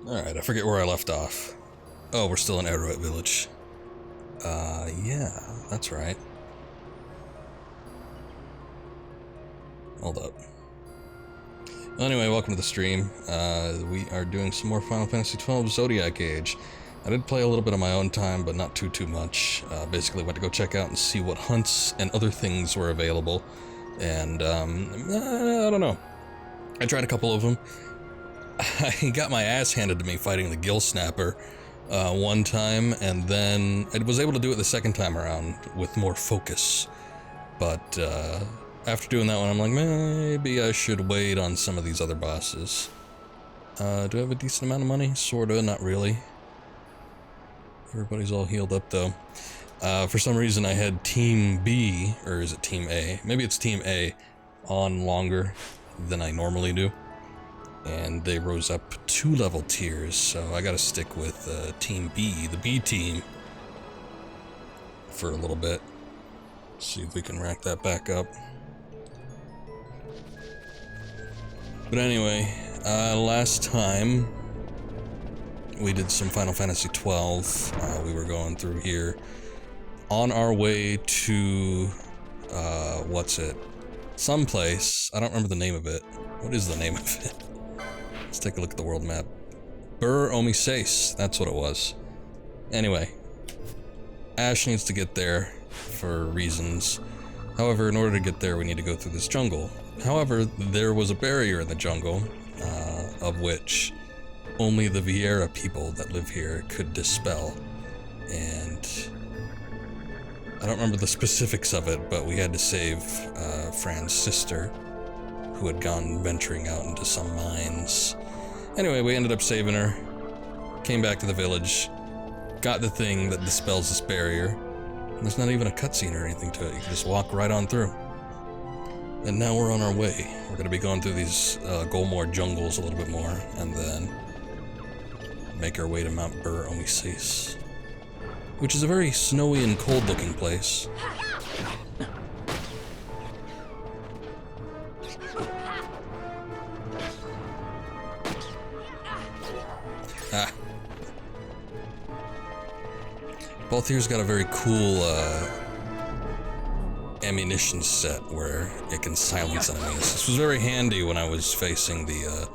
Alright, I forget where I left off. Oh, we're still in Arrowhead Village. Yeah, that's right. Hold up. Well, anyway, welcome to the stream. We are doing some more Final Fantasy XII Zodiac Age. I did play a little bit on my own time, but not too much. Basically went to go check out and see what hunts and other things were available. And, I don't know. I tried a couple of them. I got my ass handed to me fighting the Gill Snapper one time, and then I was able to do it the second time around with more focus. But after doing that one, I'm like, maybe I should wait on some of these other bosses. Do I have a decent amount of money? Sorta, not really. Everybody's all healed up though. For some reason I had Team B, or is it Team A? Maybe it's Team A on longer than I normally do. And they rose up 2 level tiers, so I gotta stick with Team B, the B team, for a little bit. See if we can rack that back up. But anyway, last time we did some Final Fantasy XII. We were going through here on our way to, what's it? Someplace. I don't remember the name of it. What is the name of it? Let's take a look at the world map. Bur Omisace, that's what it was. Anyway, Ash needs to get there for reasons. However, in order to get there, we need to go through this jungle. However, there was a barrier in the jungle, of which only the Vieira people that live here could dispel. And I don't remember the specifics of it, but we had to save Fran's sister, who had gone venturing out into some mines. Anyway, we ended up saving her, came back to the village, got the thing that dispels this barrier. There's not even a cutscene or anything to it, you can just walk right on through. And now we're on our way. We're gonna be going through these Golmore jungles a little bit more, and then make our way to Mount Bur Omisace, which is a very snowy and cold looking place. Balthier's got a very cool ammunition set where it can silence enemies. This was very handy when I was facing the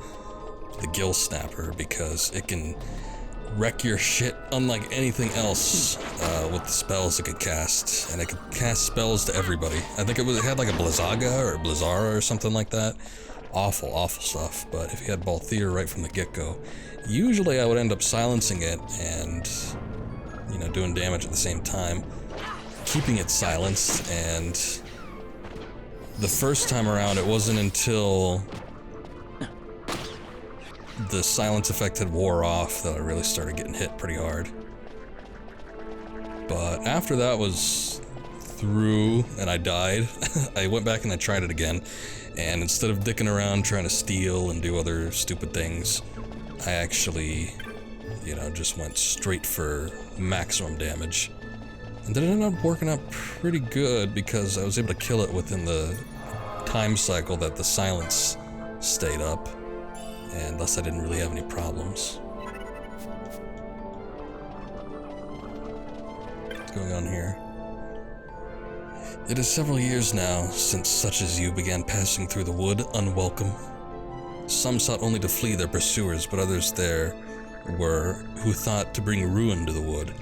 Gill Snapper, because it can wreck your shit unlike anything else with the spells it could cast. And it could cast spells to everybody. I think it had like a Blizzaga or a Blizzara or something like that. Awful, awful stuff. But if you had Balthier right from the get-go, usually I would end up silencing it and, you know, doing damage at the same time, keeping it silenced. And the first time around, it wasn't until the silence effect had wore off that I really started getting hit pretty hard. But after that was through and I died, I went back and I tried it again, and instead of dicking around trying to steal and do other stupid things, I actually, you know, just went straight for maximum damage. And then it ended up working out pretty good because I was able to kill it within the time cycle that the silence stayed up, and thus I didn't really have any problems. What's going on here? It is several years now since such as you began passing through the wood unwelcome. Some sought only to flee their pursuers, but others there were who thought to bring ruin to the wood.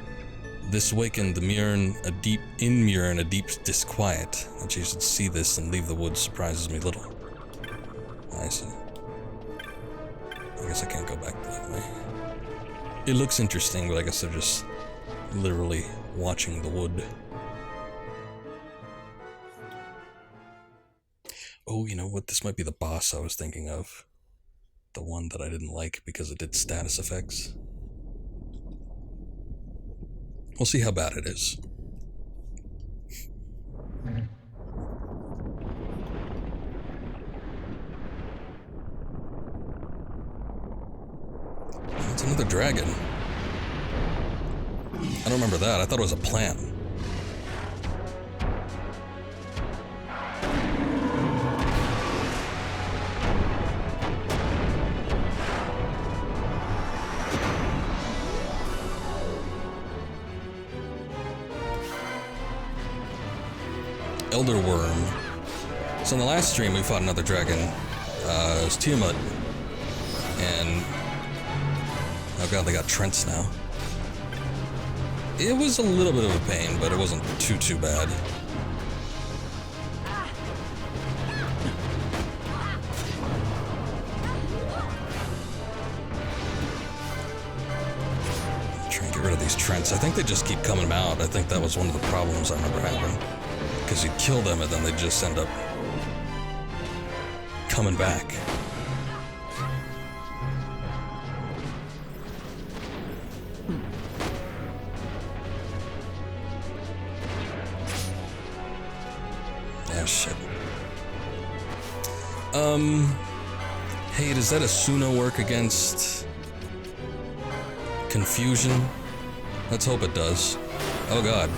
This awakened in Murin a deep disquiet. That you should see this and leave the wood surprises me little. I see. I guess I can't go back that way. It looks interesting, but I guess they're just literally watching the wood. Oh, you know what? This might be the boss I was thinking of. The one that I didn't like because it did status effects. We'll see how bad it is. It's another dragon. I don't remember that. I thought it was a plant. Elder Worm. So in the last stream, we fought another dragon. It was Tiamat. And... oh god, they got Trents now. It was a little bit of a pain, but it wasn't too bad. Try and get rid of these Trents. I think they just keep coming out. I think that was one of the problems I remember having. Because you kill them and then they just end up coming back. Yeah, shit. Hey, does that Asuna work against confusion? Let's hope it does. Oh god.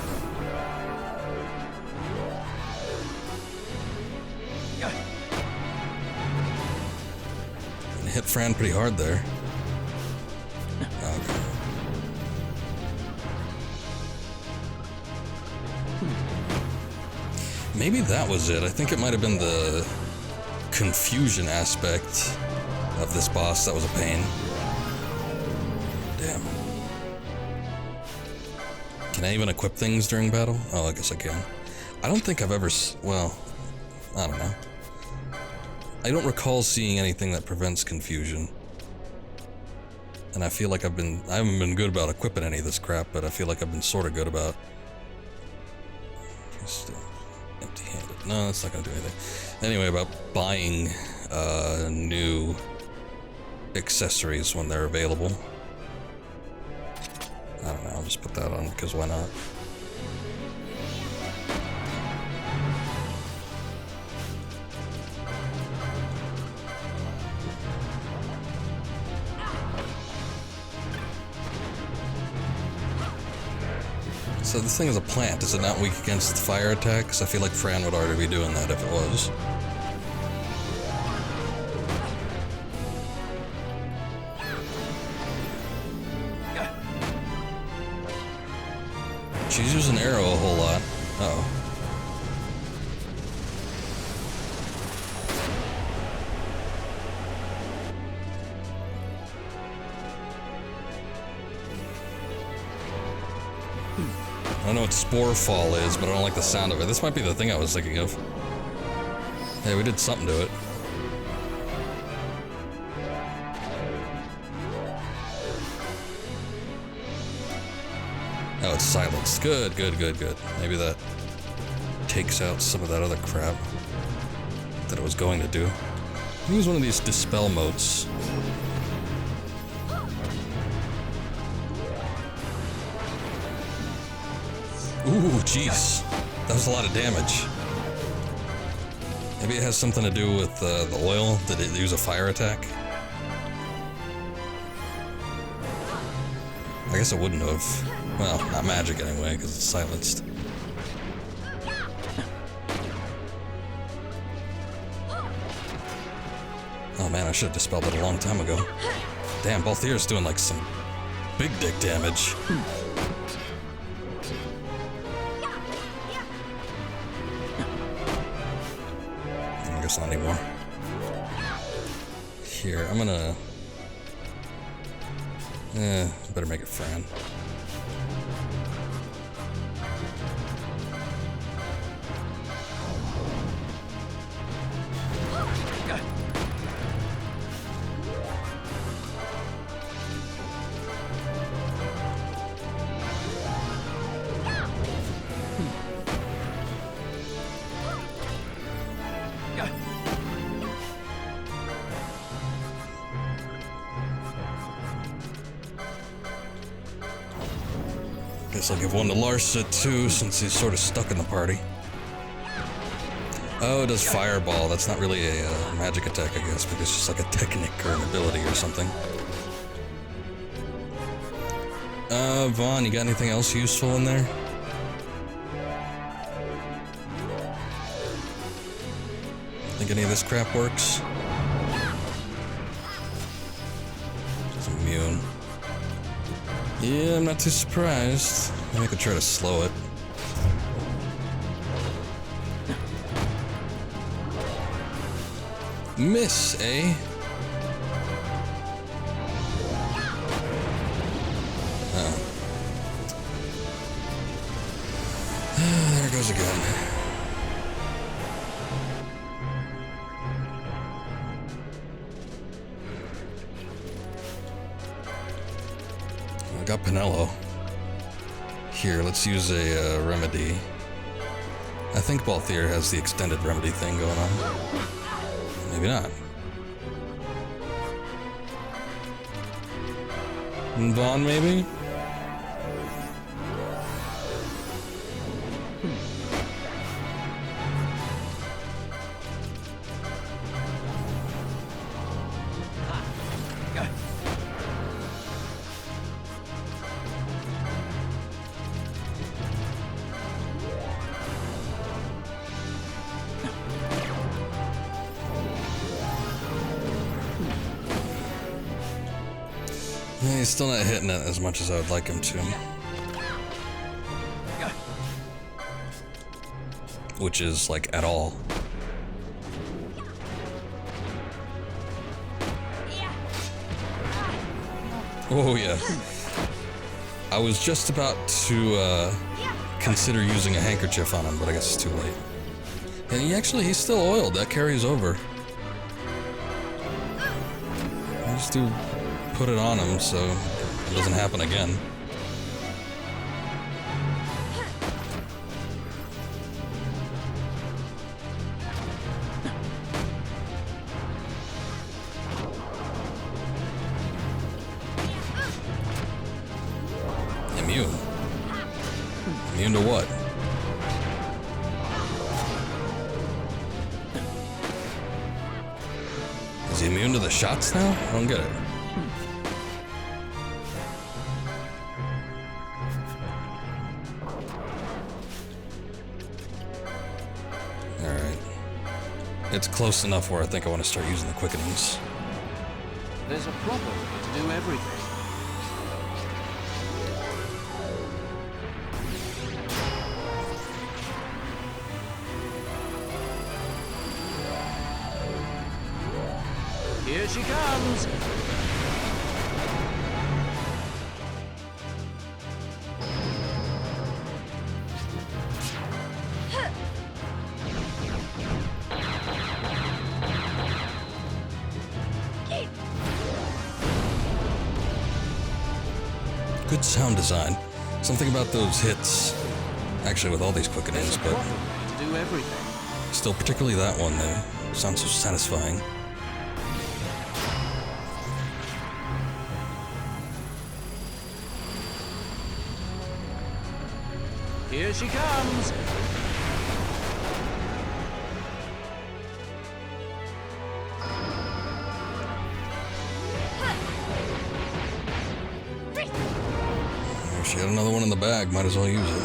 Hit Fran pretty hard there. Okay. Maybe that was it. I think it might have been the confusion aspect of this boss that was a pain. Damn. Can I even equip things during battle? Oh, I guess I can. I don't think I've ever... well, I don't know. I don't recall seeing anything that prevents confusion. And I feel like I haven't been good about equipping any of this crap, but I feel like I've been sort of good about... just empty-handed. No, that's not gonna do anything. Anyway, about buying new accessories when they're available. I don't know, I'll just put that on because why not? So this thing is a plant. Is it not weak against fire attacks? I feel like Fran would already be doing that if it was. She's using arrow a whole lot. Uh-oh. I don't know what Spore Fall is, but I don't like the sound of it. This might be the thing I was thinking of. Hey, we did something to it. Oh, it's silenced. Good, good, good, good. Maybe that takes out some of that other crap that it was going to do. Use one of these dispel motes. Ooh, jeez. That was a lot of damage. Maybe it has something to do with the oil. Did it use a fire attack? I guess it wouldn't have. Well, not magic anyway, because it's silenced. Oh man, I should have dispelled it a long time ago. Damn, both ears doing like some big dick damage. I guess not anymore. Here, I'm gonna... better make it Fran. Guess I'll give one to Larsa too, since he's sort of stuck in the party. Oh, it does Fireball. That's not really a magic attack, I guess, because it's just like a technique or an ability or something. Vaughn, you got anything else useful in there? Think any of this crap works? It's immune. Yeah, I'm not too surprised. I could try to slow it. Miss, eh? There it goes again. I got Pinello. Here, let's use a remedy. I think Balthier has the extended remedy thing going on. Maybe not. Vaughn, maybe? He's still not hitting it as much as I would like him to. Which is, like, at all. Oh, yeah. I was just about to, consider using a handkerchief on him, but I guess it's too late. And he's still oiled. That carries over. I just do put it on him so it doesn't happen again. Immune. Immune to what? Is he immune to the shots now? I don't get it. It's close enough where I think I want to start using the quickenings. There's a proper way to do everything. Here she comes! Good sound design. Something about those hits. Actually, with all these quickenings, but do everything. Still, particularly that one, though. Sounds so satisfying. Here she comes! She had another one in the bag, might as well use it.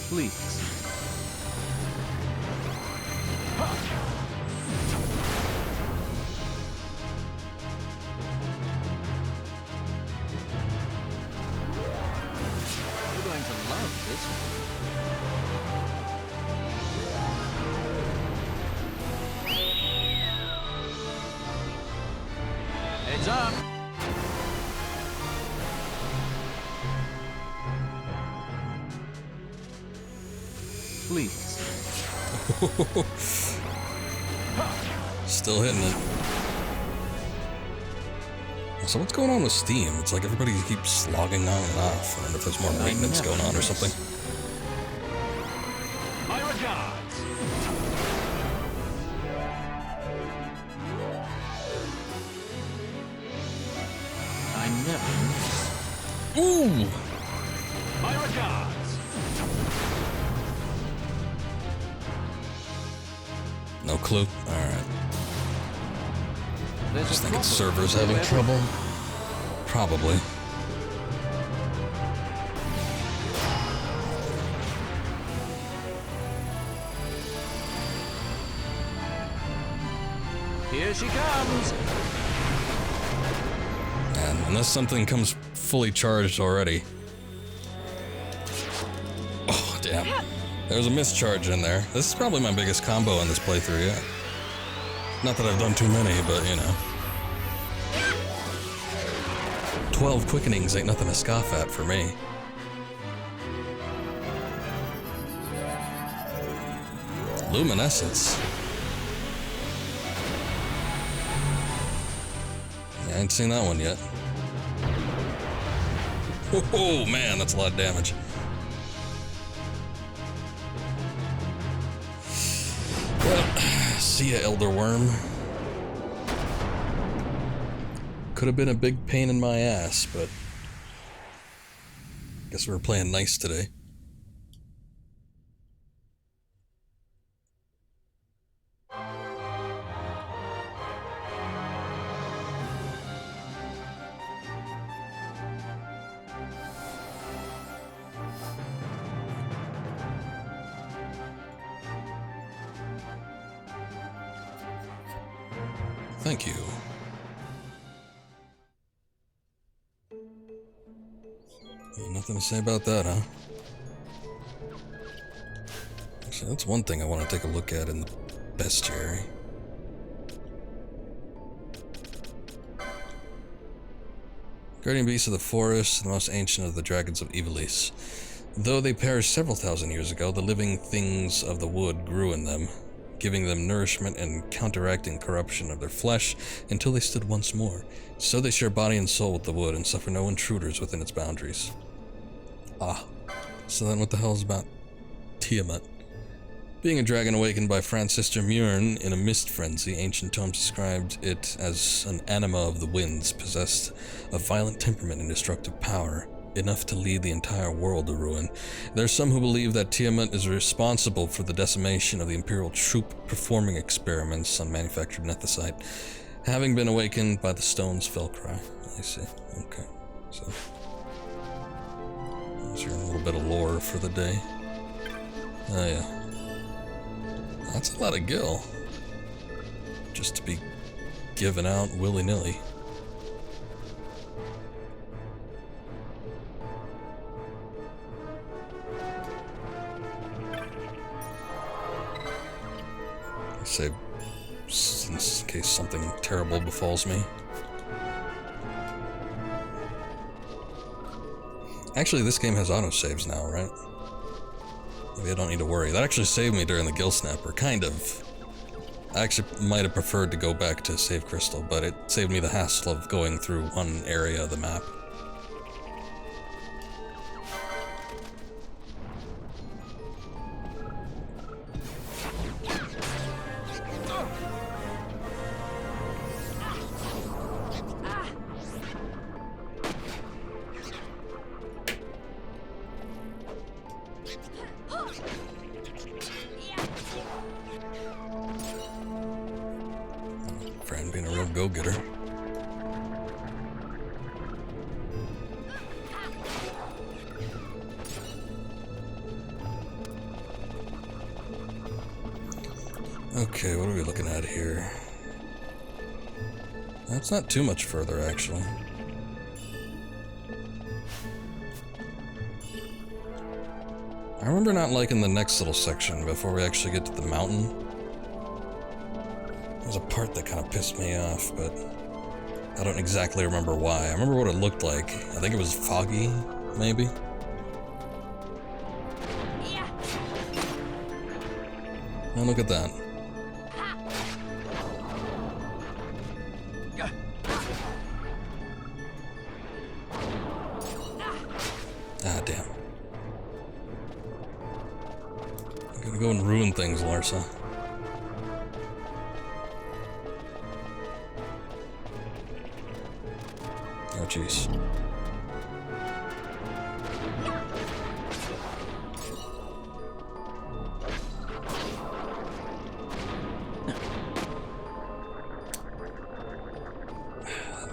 Please. You're going to love this one. Heads up! Please. Still hitting it. So what's going on with Steam? It's like everybody keeps slogging on and off. I wonder if there's more maintenance going on or something. My regards! I never miss. Ooh! My regards! No clue? Alright. There's Just a think it's problem. servers having trouble. Probably. Here she comes! And unless something comes fully charged already. Damn. There was a mischarge in there. This is probably my biggest combo in this playthrough yet. Not that I've done too many, but you know. 12 quickenings ain't nothing to scoff at for me. Luminescence. Yeah, I ain't seen that one yet. Oh man, that's a lot of damage. Well, see ya, Elder Worm. Could have been a big pain in my ass, but guess we're playing nice today. Thank you. Nothing to say about that, huh? Actually, that's one thing I want to take a look at in the bestiary. Guardian beasts of the forest, the most ancient of the dragons of Ivalice. Though they perished several thousand years ago, the living things of the wood grew in them, giving them nourishment and counteracting corruption of their flesh until they stood once more. So they share body and soul with the wood and suffer no intruders within its boundaries. Ah, so then what the hell is about Tiamat? Being a dragon awakened by Francisca Murn in a mist frenzy, ancient tomes described it as an anima of the winds, possessed of violent temperament and destructive power, enough to lead the entire world to ruin. There are some who believe that Tiamat is responsible for the decimation of the Imperial troop performing experiments on manufactured nethicite, having been awakened by the stone's fell cry. I see. Okay, so there's your little bit of lore for the day. Oh yeah. That's a lot of gil. Just to be given out willy-nilly. Save in case something terrible befalls me. Actually, this game has autosaves now, right? Maybe I don't need to worry. That actually saved me during the Gill Snapper, kind of. I actually might have preferred to go back to Save Crystal, but it saved me the hassle of going through one area of the map. Friend being a real go-getter. Okay, what are we looking at here? That's not too much further, actually. I remember not liking the next little section before we actually get to the mountain. There's a part that kind of pissed me off, but I don't exactly remember why. I remember what it looked like. I think it was foggy, maybe? Oh, look at that. Ah, damn. I'm gonna go and ruin things, Larsa. Oh, jeez.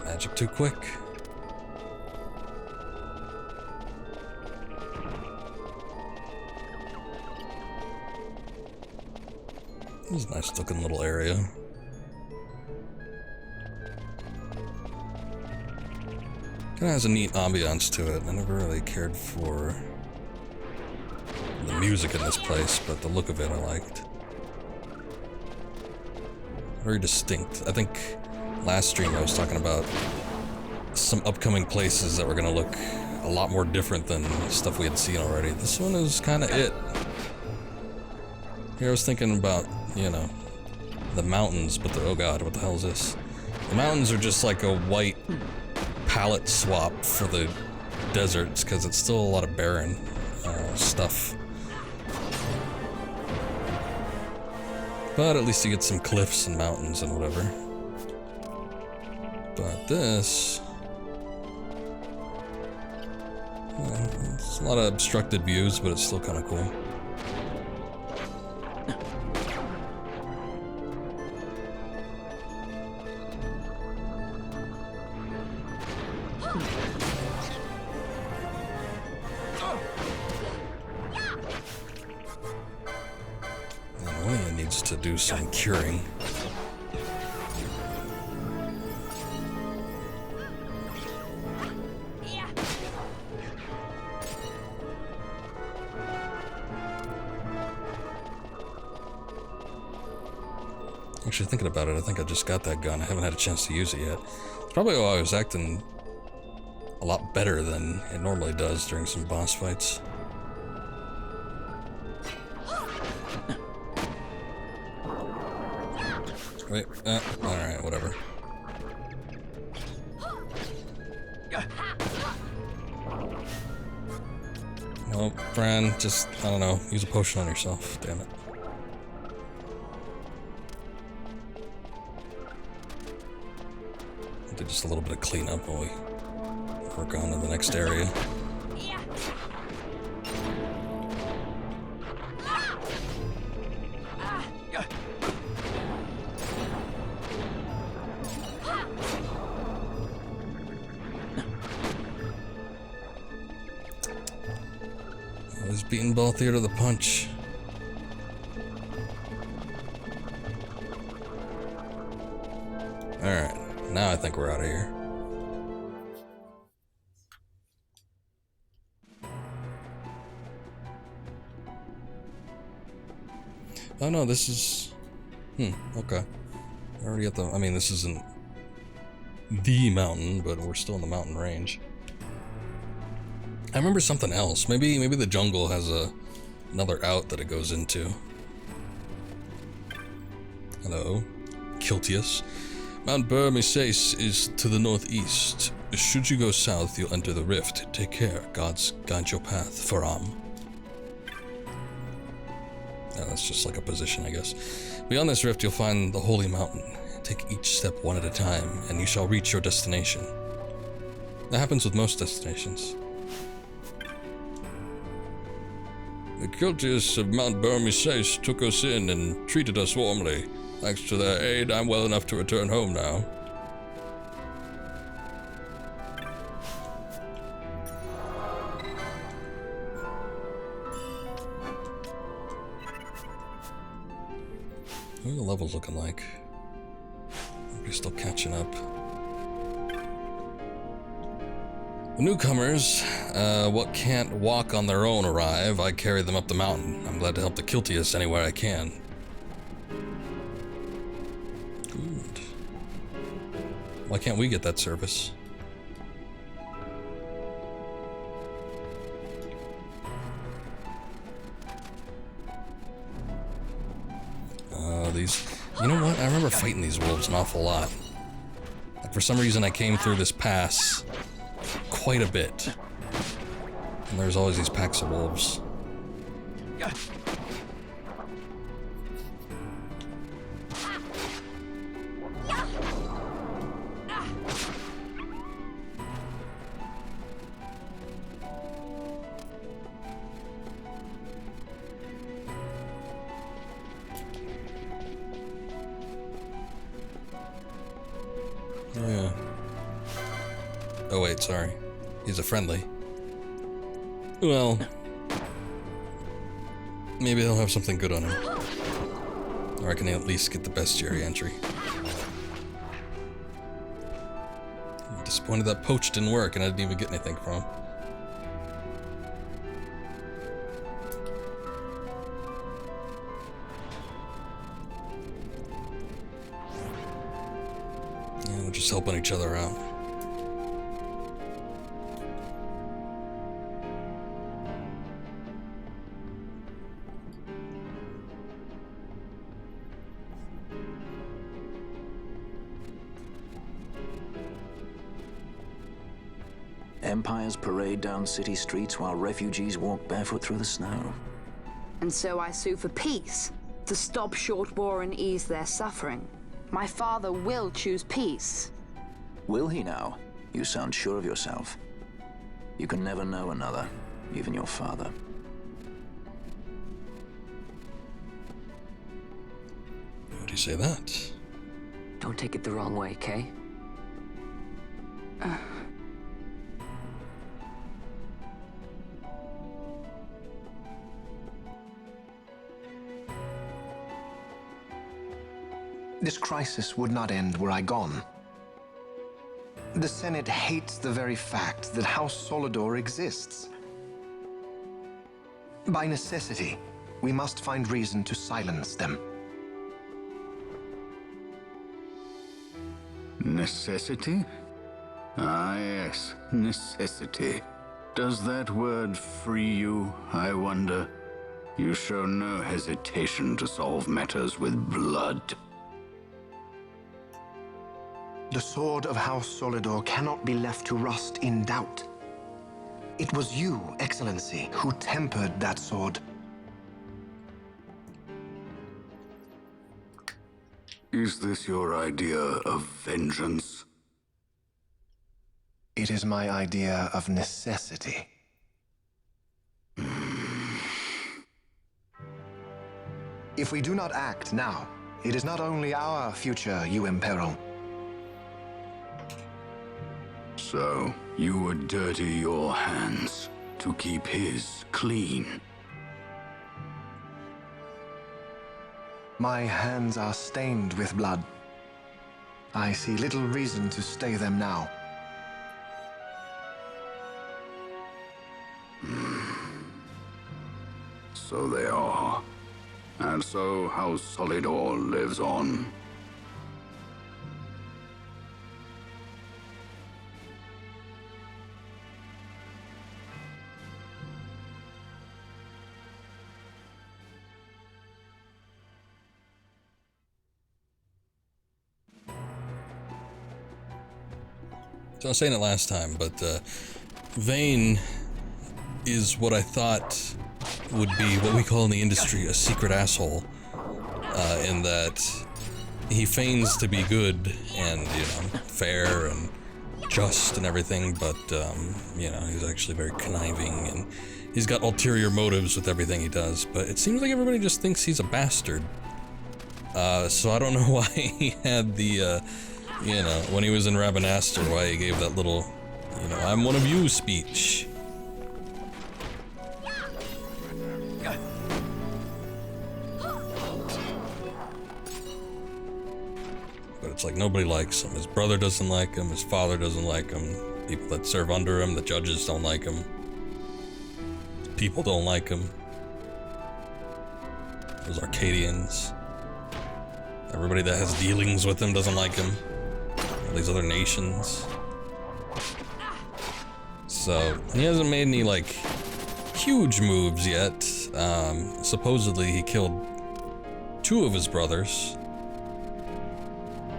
Magic too quick. This is a nice looking little area. Kinda has a neat ambiance to it. I never really cared for the music in this place, but the look of it I liked. Very distinct. I think last stream I was talking about some upcoming places that were gonna look a lot more different than stuff we had seen already. This one is kind of it. Here I was thinking about, you know, the mountains, but oh god, what the hell is this? The mountains are just like a white palette swap for the deserts, because it's still a lot of barren stuff. But at least you get some cliffs and mountains and whatever. But this... it's a lot of obstructed views, but it's still kind of cool. And needs to do some curing. Actually, thinking about it, I think I just got that gun. I haven't had a chance to use it yet. It's probably why I was acting a lot better than it normally does during some boss fights. Wait, alright, whatever. Well, Fran, just, I don't know, use a potion on yourself, damn it. Do just a little bit of cleanup while we work on to the next area. Always beating ball theater the punch. Alright. Now I think we're out of here. Oh no, this is... okay. Already at the... I mean, this isn't the mountain, but we're still in the mountain range. I remember something else. Maybe the jungle has another out that it goes into. Hello. Kiltius. Mount Burmisace is to the northeast. Should you go south, you'll enter the rift. Take care. Gods guide your path. Faram. Yeah, that's just like a position, I guess. Beyond this rift, you'll find the Holy Mountain. Take each step one at a time, and you shall reach your destination. That happens with most destinations. The Kiltius of Mount Burmisace took us in and treated us warmly. Thanks to their aid, I'm well enough to return home now. What are the levels looking like? We're still catching up. The newcomers, what can't walk on their own arrive, I carry them up the mountain. I'm glad to help the Kiltius anywhere I can. Good. Why can't we get that service? These... You know what? I remember fighting these wolves an awful lot. Like, for some reason I came through this pass quite a bit. And there's always these packs of wolves. Oh, yeah. Oh, wait, sorry. He's a friendly. Well, maybe he'll have something good on him. Or I can at least get the bestiary entry. I'm disappointed that poach didn't work and I didn't even get anything from him. just helping each other out. Empires parade down city streets while refugees walk barefoot through the snow. And so I sue for peace, to stop short war and ease their suffering. My father will choose peace. Will he now? You sound sure of yourself. You can never know another, even your father. How do you say that? Don't take it the wrong way, Kay. This crisis would not end were I gone. The Senate hates the very fact that House Solidor exists. By necessity, we must find reason to silence them. Necessity? Ah, yes, necessity. Does that word free you, I wonder? You show no hesitation to solve matters with blood. The sword of House Solidor cannot be left to rust in doubt. It was you, Excellency, who tempered that sword. Is this your idea of vengeance? It is my idea of necessity. If we do not act now, it is not only our future you imperil. So, you would dirty your hands to keep his clean. My hands are stained with blood. I see little reason to stay them now. So they are. And so House Solidor lives on. So I was saying it last time, but Vayne is what I thought would be what we call in the industry a secret asshole, in that he feigns to be good and, you know, fair and just and everything, but, you know, he's actually very conniving and he's got ulterior motives with everything he does, but it seems like everybody just thinks he's a bastard. So I don't know why he had the, you know, when he was in Rabanastre, why he gave that little, you know, I'm one of you speech. But it's like nobody likes him. His brother doesn't like him, his father doesn't like him, people that serve under him, the judges don't like him, people don't like him, those Arcadians, everybody that has dealings with him doesn't like him. All these other nations. So, he hasn't made any, like, huge moves yet. Supposedly he killed 2 of his brothers.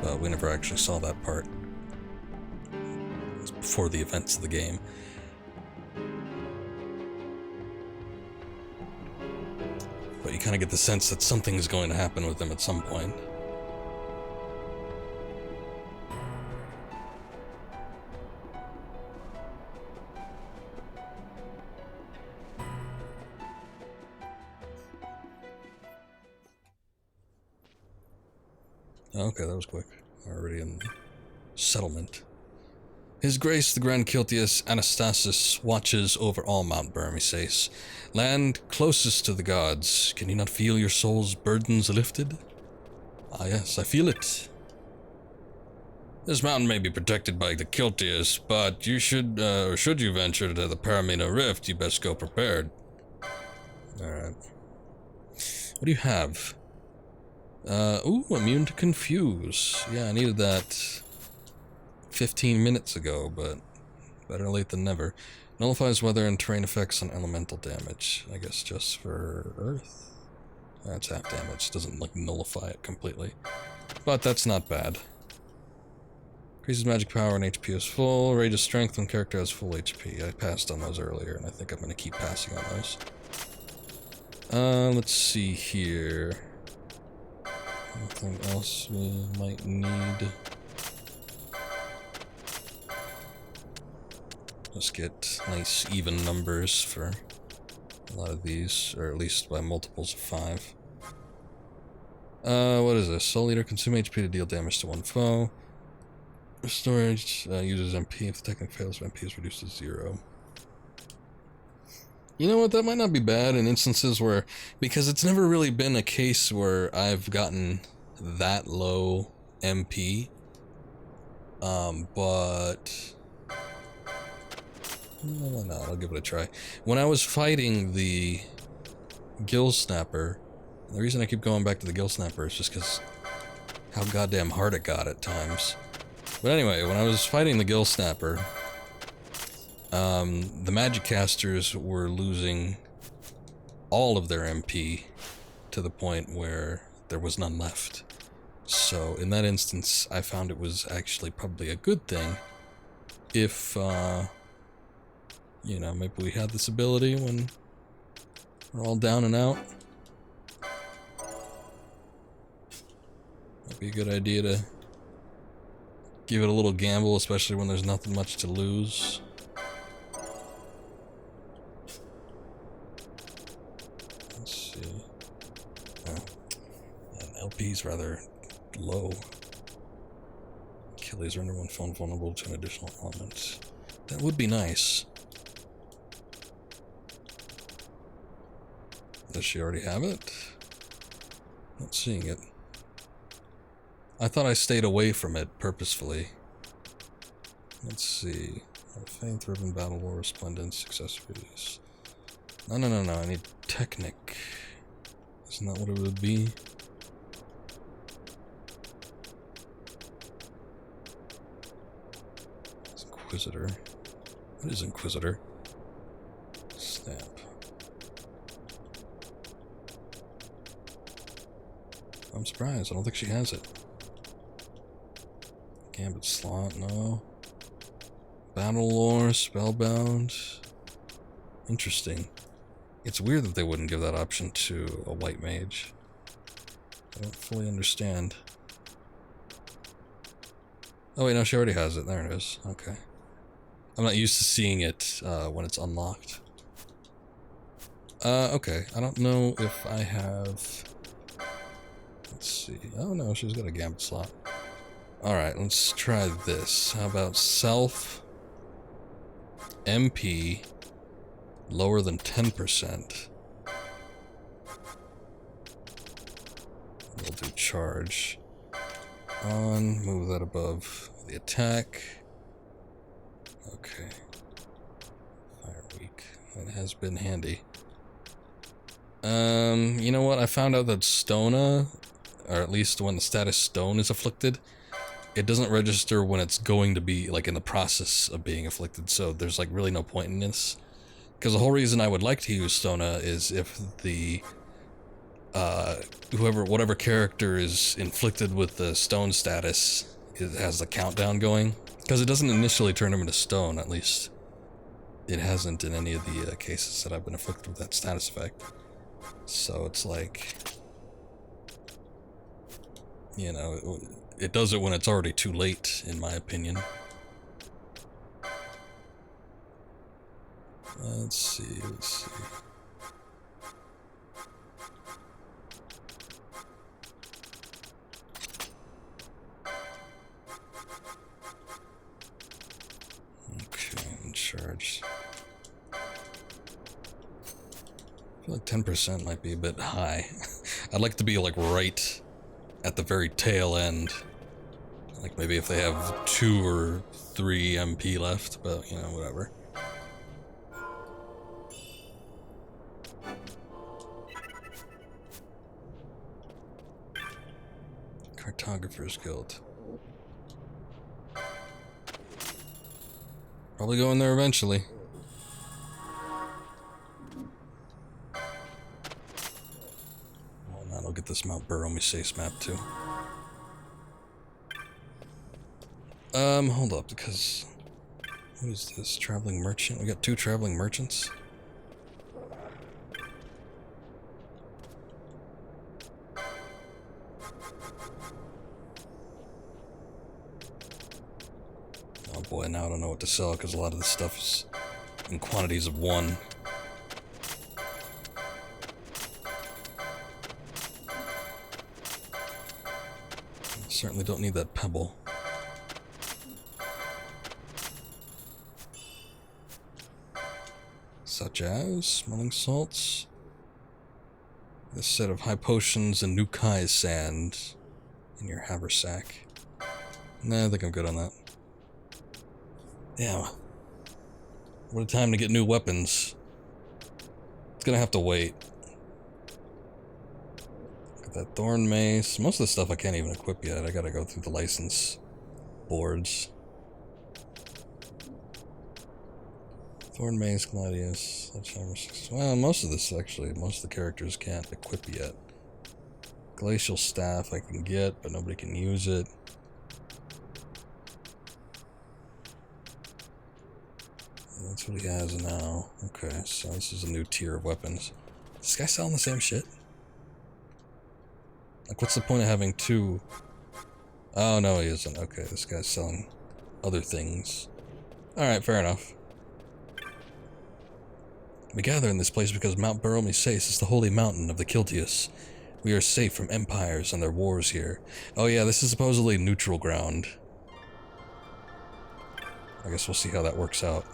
But we never actually saw that part. It was before the events of the game. But you kind of get the sense that something's going to happen with him at some point. Okay, that was quick. Already in the settlement. His Grace the Grand Kiltius Anastasis watches over all Mount Burmisace, land closest to the gods. Can you not feel your soul's burdens lifted? Ah yes, I feel it. This mountain may be protected by the Kiltius, but you should you venture to the Paramina Rift, you best go prepared. Alright. What do you have? Ooh, immune to confuse. Yeah, I needed that. 15 minutes ago, but better late than never. Nullifies weather and terrain effects and elemental damage. I guess just for Earth? That's half damage. Doesn't, like, nullify it completely. But that's not bad. Increases magic power when HP is full. Rage of strength when character has full HP. I passed on those earlier, and I think I'm going to keep passing on those. Let's see here. Anything else we might need? Let's get nice even numbers for a lot of these, or at least by multiples of 5. What is this? Soul Eater, consume HP to deal damage to one foe. Storage uses MP. If the technique fails, MP is reduced to 0. You know what? That might not be bad in instances where, because it's never really been a case where I've gotten that low MP. But no, I'll give it a try. When I was fighting the Gill Snapper, the reason I keep going back to the Gill Snapper is just because how goddamn hard it got at times. But anyway, when I was fighting the Gill Snapper, the magic casters were losing all of their MP to the point where there was none left. So in that instance, I found it was actually probably a good thing if, you know, maybe we had this ability when we're all down and out. Might be a good idea to give it a little gamble, especially when there's nothing much to lose. Let's see. LP's rather low. Kill laser under one phone vulnerable to an additional element. That would be nice. Does she already have it? Not seeing it. I thought I stayed away from it purposefully. Let's see. Faith, Ribbon, Battle War, Resplendence, Accessories. No, I need Technic. Isn't that what it would be? It's Inquisitor. What is Inquisitor? Snap. I'm surprised. I don't think she has it. Gambit slot, no. Battle Lore, Spellbound. Interesting. It's weird that they wouldn't give that option to a white mage. I don't fully understand. Oh wait, no, she already has it. There it is. Okay. I'm not used to seeing it when it's unlocked. Okay. I don't know if I have... Let's see. Oh no, she's got a Gambit slot. Alright, let's try this. How about self MP lower than 10%? We'll do charge. On, move that above the attack. Okay. Fire weak. That has been handy. You know what? I found out that Stona, or at least when the status Stone is afflicted, it doesn't register when it's going to be, like, in the process of being afflicted, so there's, like, really no point in this. Because the whole reason I would like to use Stona is if the, whatever character is inflicted with the stone status, it has the countdown going. Because it doesn't initially turn him into stone, at least. It hasn't in any of the cases that I've been afflicted with that status effect. So it's like, you know, it does it when it's already too late, in my opinion. Let's see. Okay, in charge. I feel like 10% might be a bit high. I'd like to be, like, right at the very tail end. Like, maybe if they have 2 or 3 MP left, but, you know, whatever. Cartographer's Guild. Probably going there eventually. Well, now I'll get this Mount Burromisace map too. Hold up, because... What is this? Traveling merchant? We got 2 traveling merchants? Oh boy, now I don't know what to sell because a lot of this stuff is in quantities of 1. Certainly don't need that pebble. Such as smelling salts, this set of high potions and Nukai sand in your haversack. Nah, I think I'm good on that. Yeah. What a time to get new weapons. It's gonna have to wait. Got that thorn mace. Most of the stuff I can't even equip yet. I gotta go through the license boards. Thorn mace, gladius, sledgehammer. Well, most of this actually, most of the characters can't equip yet. Glacial staff I can get, but nobody can use it. That's what he has now. Okay, so this is a new tier of weapons. Is this guy selling the same shit? Like, what's the point of having 2? Oh, no, he isn't. Okay, this guy's selling other things. Alright, fair enough. We gather in this place because Mount Burromisace is the holy mountain of the Kiltius. We are safe from empires and their wars here. Oh yeah, this is supposedly neutral ground. I guess we'll see how that works out.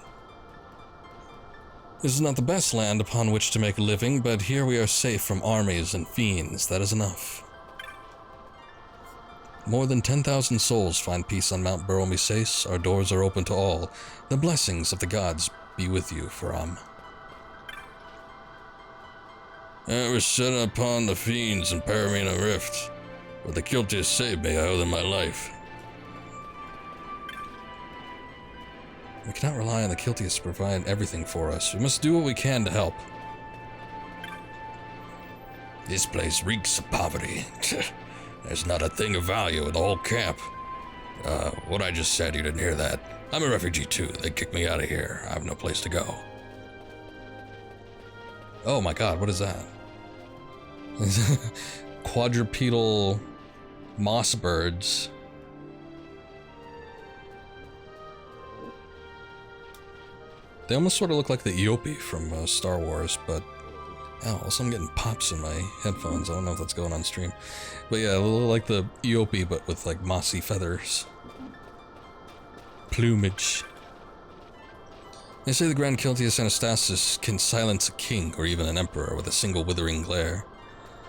This is not the best land upon which to make a living, but here we are safe from armies and fiends. That is enough. More than 10,000 souls find peace on Mount Burromisace. Our doors are open to all. The blessings of the gods be with you, Faram. I was set upon the fiends in Paramina Rift, but the Kiltius saved me. I owe them my life. We cannot rely on the Kiltius to provide everything for us. We must do what we can to help. This place reeks of poverty. There's not a thing of value in the whole camp. What I just said, you didn't hear that. I'm a refugee too. They kicked me out of here. I have no place to go. Oh my god, what is that? Quadrupedal moss birds. They almost sort of look like the Eope from Star Wars, but... Oh, also I'm getting pops in my headphones. I don't know if that's going on stream. But yeah, a little like the Eope, but with like mossy feathers. Plumage. They say the Grand Kiltius Anastasis can silence a king or even an emperor with a single withering glare.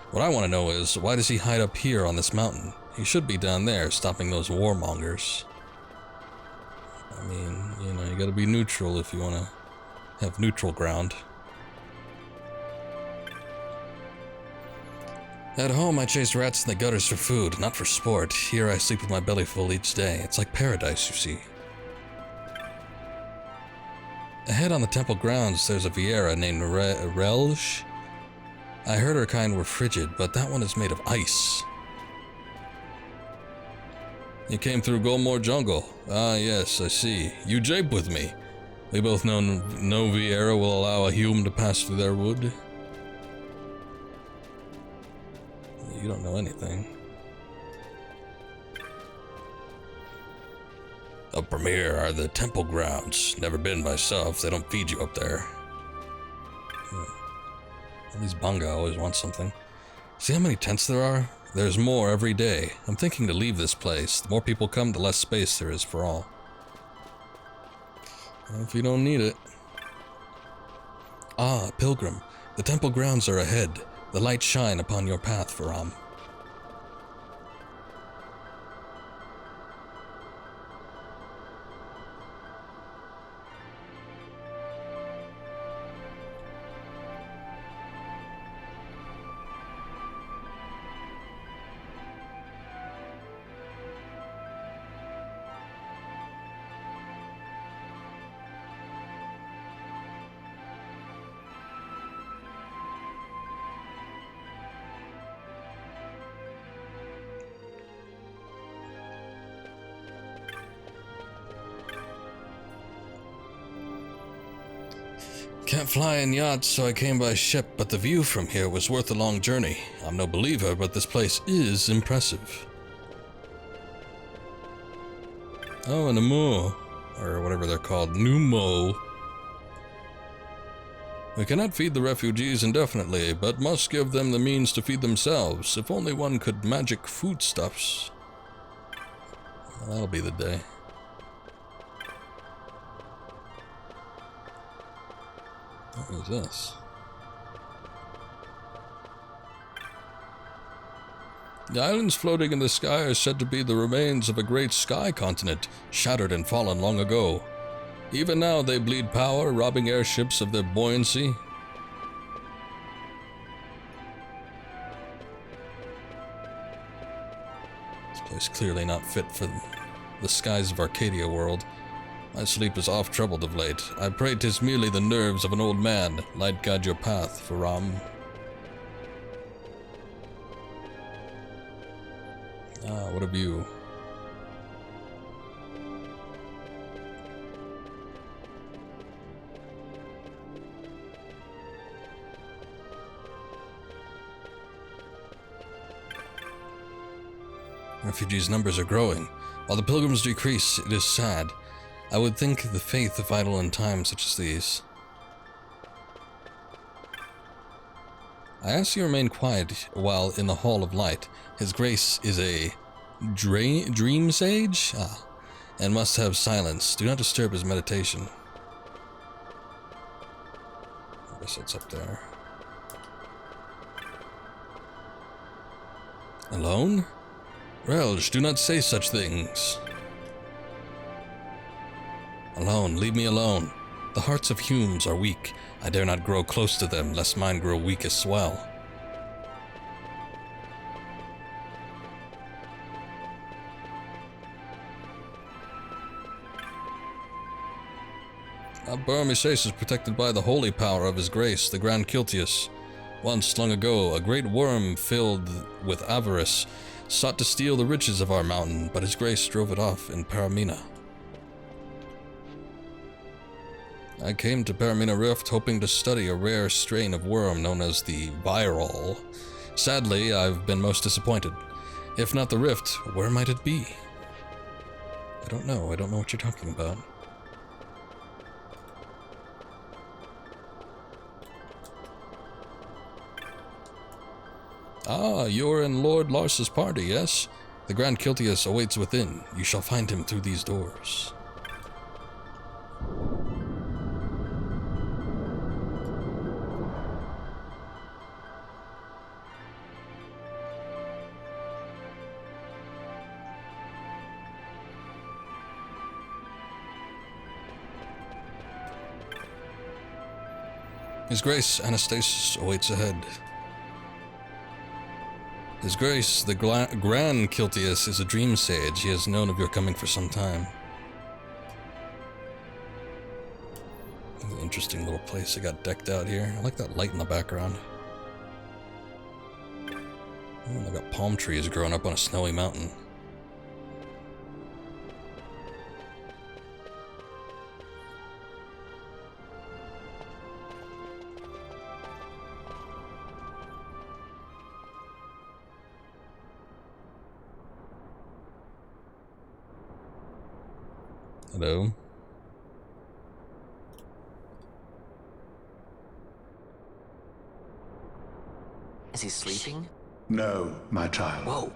What I want to know is, why does he hide up here on this mountain? He should be down there, stopping those warmongers. I mean, you know, you gotta be neutral if you want to have neutral ground. At home, I chase rats in the gutters for food, not for sport. Here, I sleep with my belly full each day. It's like paradise, you see. Ahead on the temple grounds, there's a Viera named Relge. I heard her kind were frigid, but that one is made of ice. You came through Golmore Jungle. Ah, yes, I see. You jape with me. We both know no Viera will allow a human to pass through their wood. You don't know anything. Up from here are the temple grounds. Never been myself. They don't feed you up there. All these Banga always want something. See how many tents there are? There's more every day. I'm thinking to leave this place. The more people come, the less space there is for all. Well, if you don't need it. Ah, pilgrim. The temple grounds are ahead. The light shine upon your path, Faram. Can't fly in yachts, so I came by ship, but the view from here was worth a long journey. I'm no believer, but this place is impressive. Oh, an Amu, or whatever they're called, Numo. We cannot feed the refugees indefinitely, but must give them the means to feed themselves. If only one could magic foodstuffs. Well, that'll be the day. What is this? The islands floating in the sky are said to be the remains of a great sky continent, shattered and fallen long ago. Even now they bleed power, robbing airships of their buoyancy. This place clearly not fit for the skies of Arcadia world. My sleep is oft troubled of late. I pray 'tis merely the nerves of an old man. Light guide your path, Faram. What of you? Refugees' numbers are growing. While the pilgrims decrease, it is sad. I would think the faith of idle in times such as these. I ask you remain quiet while in the Hall of Light. His Grace is a dream sage? And must have silence. Do not disturb his meditation. I guess it's up there. Alone? Relge, do not say such things. Alone, leave me alone. The hearts of humans are weak. I dare not grow close to them, lest mine grow weak as well. Baramises is protected by the holy power of his grace, the Grand Kiltius. Once, long ago, a great worm filled with avarice sought to steal the riches of our mountain, but his grace drove it off in Paramina. I came to Paramina Rift hoping to study a rare strain of worm known as the viral. Sadly, I've been most disappointed. If not the rift, where might it be? I don't know what you're talking about. Ah, you're in Lord Lars's party, yes? The Grand Kiltius awaits within. You shall find him through these doors. His Grace Anastasis awaits ahead. His Grace, the Grand Kiltius, is a dream sage. He has known of your coming for some time. An interesting little place they got decked out here. I like that light in the background. Oh, they got palm trees growing up on a snowy mountain. Hello. Is he sleeping? No, my child. Whoa.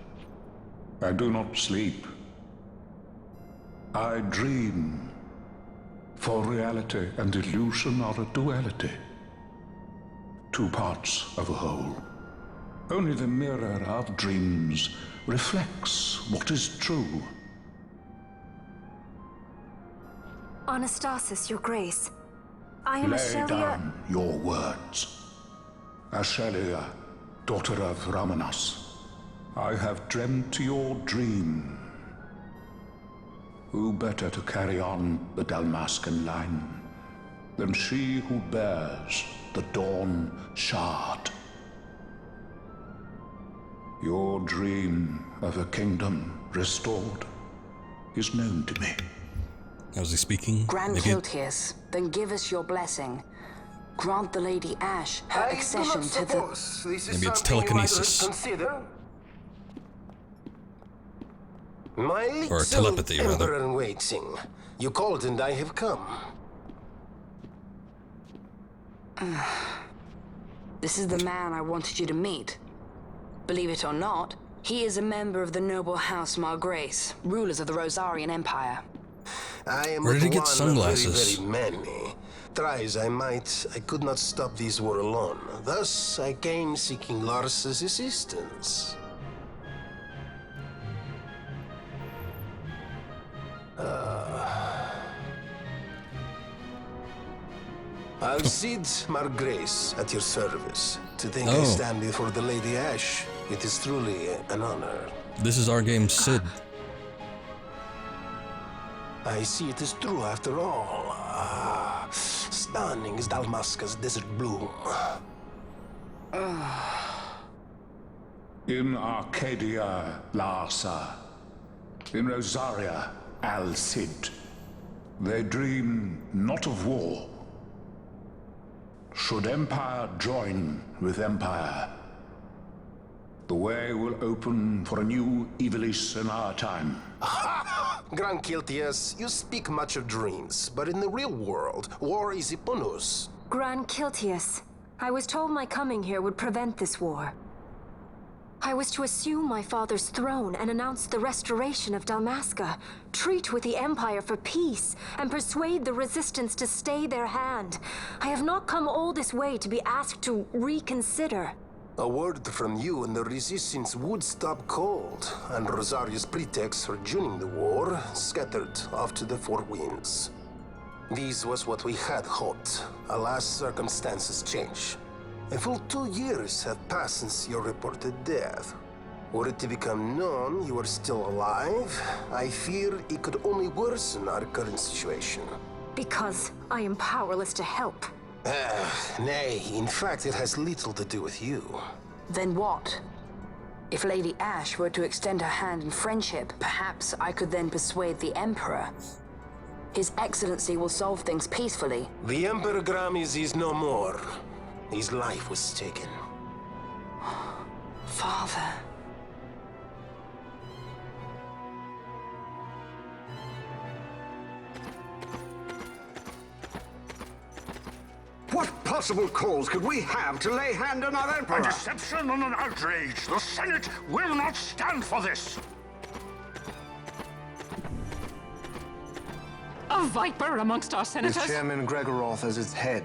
I do not sleep. I dream. For reality and illusion are a duality. Two parts of a whole. Only the mirror of dreams reflects what is true. Anastasis, Your Grace. I am Lay Ashelia. down your words. Ashelia, daughter of Ramanas, I have dreamt your dream. Who better to carry on the Dalmascan line than she who bears the Dawn Shard? Your dream of a kingdom restored is known to me. How's he speaking? Grand Maybe Kiltius, then give us your blessing. Grant the Lady Ash her accession to the... Maybe it's telekinesis. My Or little telepathy, rather. emperor in waiting. You called and I have come. This is the man I wanted you to meet. Believe it or not, he is a member of the noble house Margrace, rulers of the Rosarian Empire. I am Where did he but get one of sunglasses? very, very many. Try as I might, I could not stop this war alone. Thus, I came seeking Lars's assistance. Alcide Margrace at your service. To think I stand before the Lady Ash, it is truly an honor. This is our game, Sid. I see it is true after all. Stunning is Dalmasca's desert bloom. In Arcadia, Larsa. In Rosaria, Alcid. They dream not of war. Should empire join with empire, the way will open for a new Evilis in our time. Gran Kiltias, you speak much of dreams, but in the real world, war is upon us. Gran Kiltias, I was told my coming here would prevent this war. I was to assume my father's throne and announce the restoration of Dalmasca, treat with the Empire for peace, and persuade the Resistance to stay their hand. I have not come all this way to be asked to reconsider. A word from you and the Resistance would stop cold, and Rosaria's pretext for joining the war scattered off to the four winds. This was what we had hoped. Alas, circumstances change. A full 2 years have passed since your reported death. Were it to become known you are still alive, I fear it could only worsen our current situation. Because I am powerless to help. Nay, in fact it has little to do with you. Then what? If Lady Ash were to extend her hand in friendship, perhaps I could then persuade the Emperor. His Excellency will solve things peacefully. The Emperor Gramis is no more. His life was taken. Father... What possible cause could we have to lay hand on our Emperor? A deception and an outrage. The Senate will not stand for this. A viper amongst our senators? With Chairman Gregoroth as its head.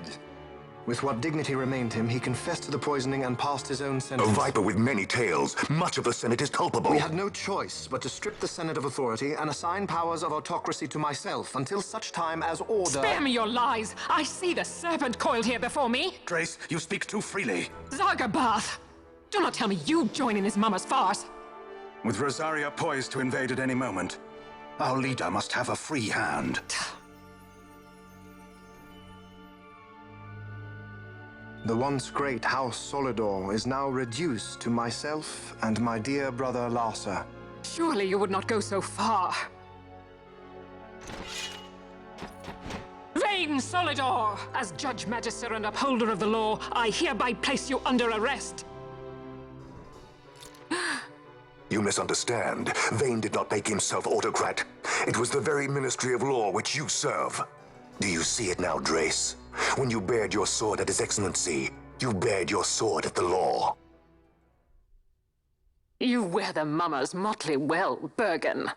With what dignity remained him, he confessed to the poisoning and passed his own sentence. A viper with many tails. Much of the Senate is culpable. We had no choice but to strip the Senate of authority and assign powers of autocracy to myself until such time as order... Spare me your lies! I see the serpent coiled here before me! Grace, you speak too freely. Zargabath! Do not tell me you join in his mama's farce! With Rosaria poised to invade at any moment, our leader must have a free hand. The once great House Solidor is now reduced to myself and my dear brother Larsa. Surely you would not go so far. Vayne Solidor! As Judge Magister and upholder of the law, I hereby place you under arrest. You misunderstand. Vayne did not make himself autocrat. It was the very Ministry of Law which you serve. Do you see it now, Drace? When you bared your sword at His Excellency, you bared your sword at the law. You wear the mama's motley well, Bergen.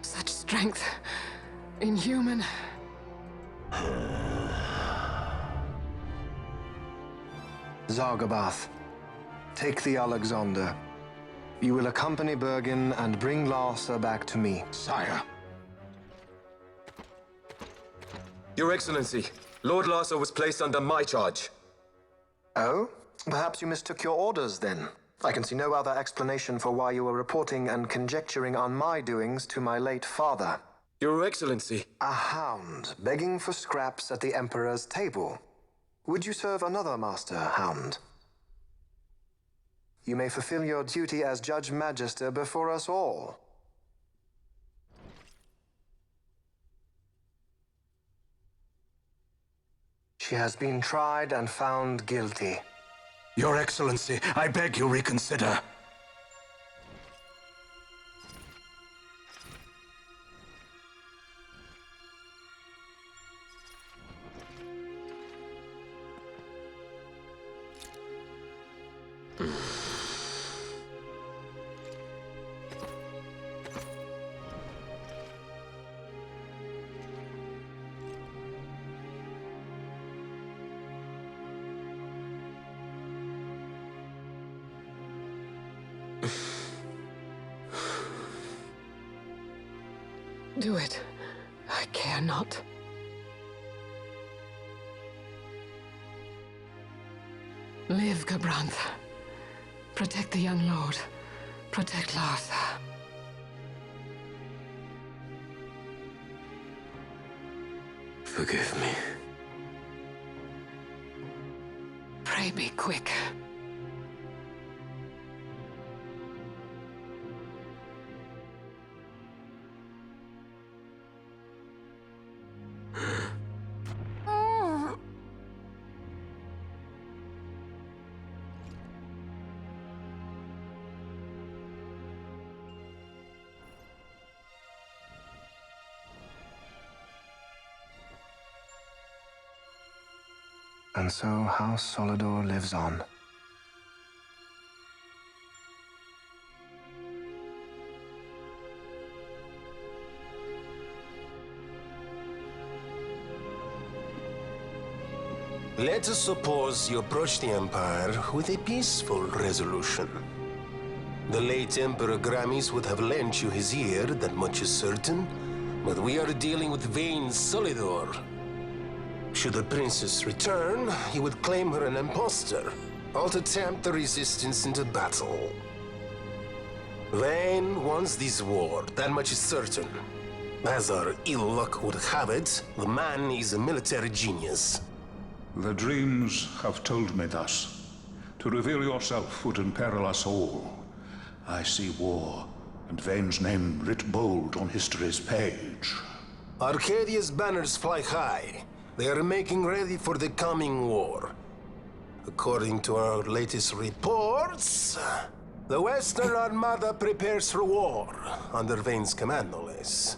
Such strength. Inhuman. Zargabath, take the Alexander. You will accompany Bergen and bring Larsa back to me. Sire. Your Excellency, Lord Larsa was placed under my charge. Oh? Perhaps you mistook your orders then. I can see no other explanation for why you were reporting and conjecturing on my doings to my late father. Your Excellency. A hound begging for scraps at the Emperor's table. Would you serve another master, hound? You may fulfill your duty as Judge Magister before us all. She has been tried and found guilty. Your Excellency, I beg you reconsider. Do it. I care not. Live, Gabranth. Protect the young lord. Protect Lartha. Forgive me. Pray be quick. And so House Solidor lives on. Let us suppose you approach the Empire with a peaceful resolution. The late Emperor Gramis would have lent you his ear, that much is certain, but we are dealing with Vayne Solidor. Should the princess return, he would claim her an impostor, or to tempt the resistance into battle. Vayne wants this war, that much is certain. As our ill luck would have it, the man is a military genius. The dreams have told me thus. To reveal yourself would imperil us all. I see war, and Vayne's name writ bold on history's page. Arcadia's banners fly high. They are making ready for the coming war. According to our latest reports, the Western Armada prepares for war, under Vayne's command, no less.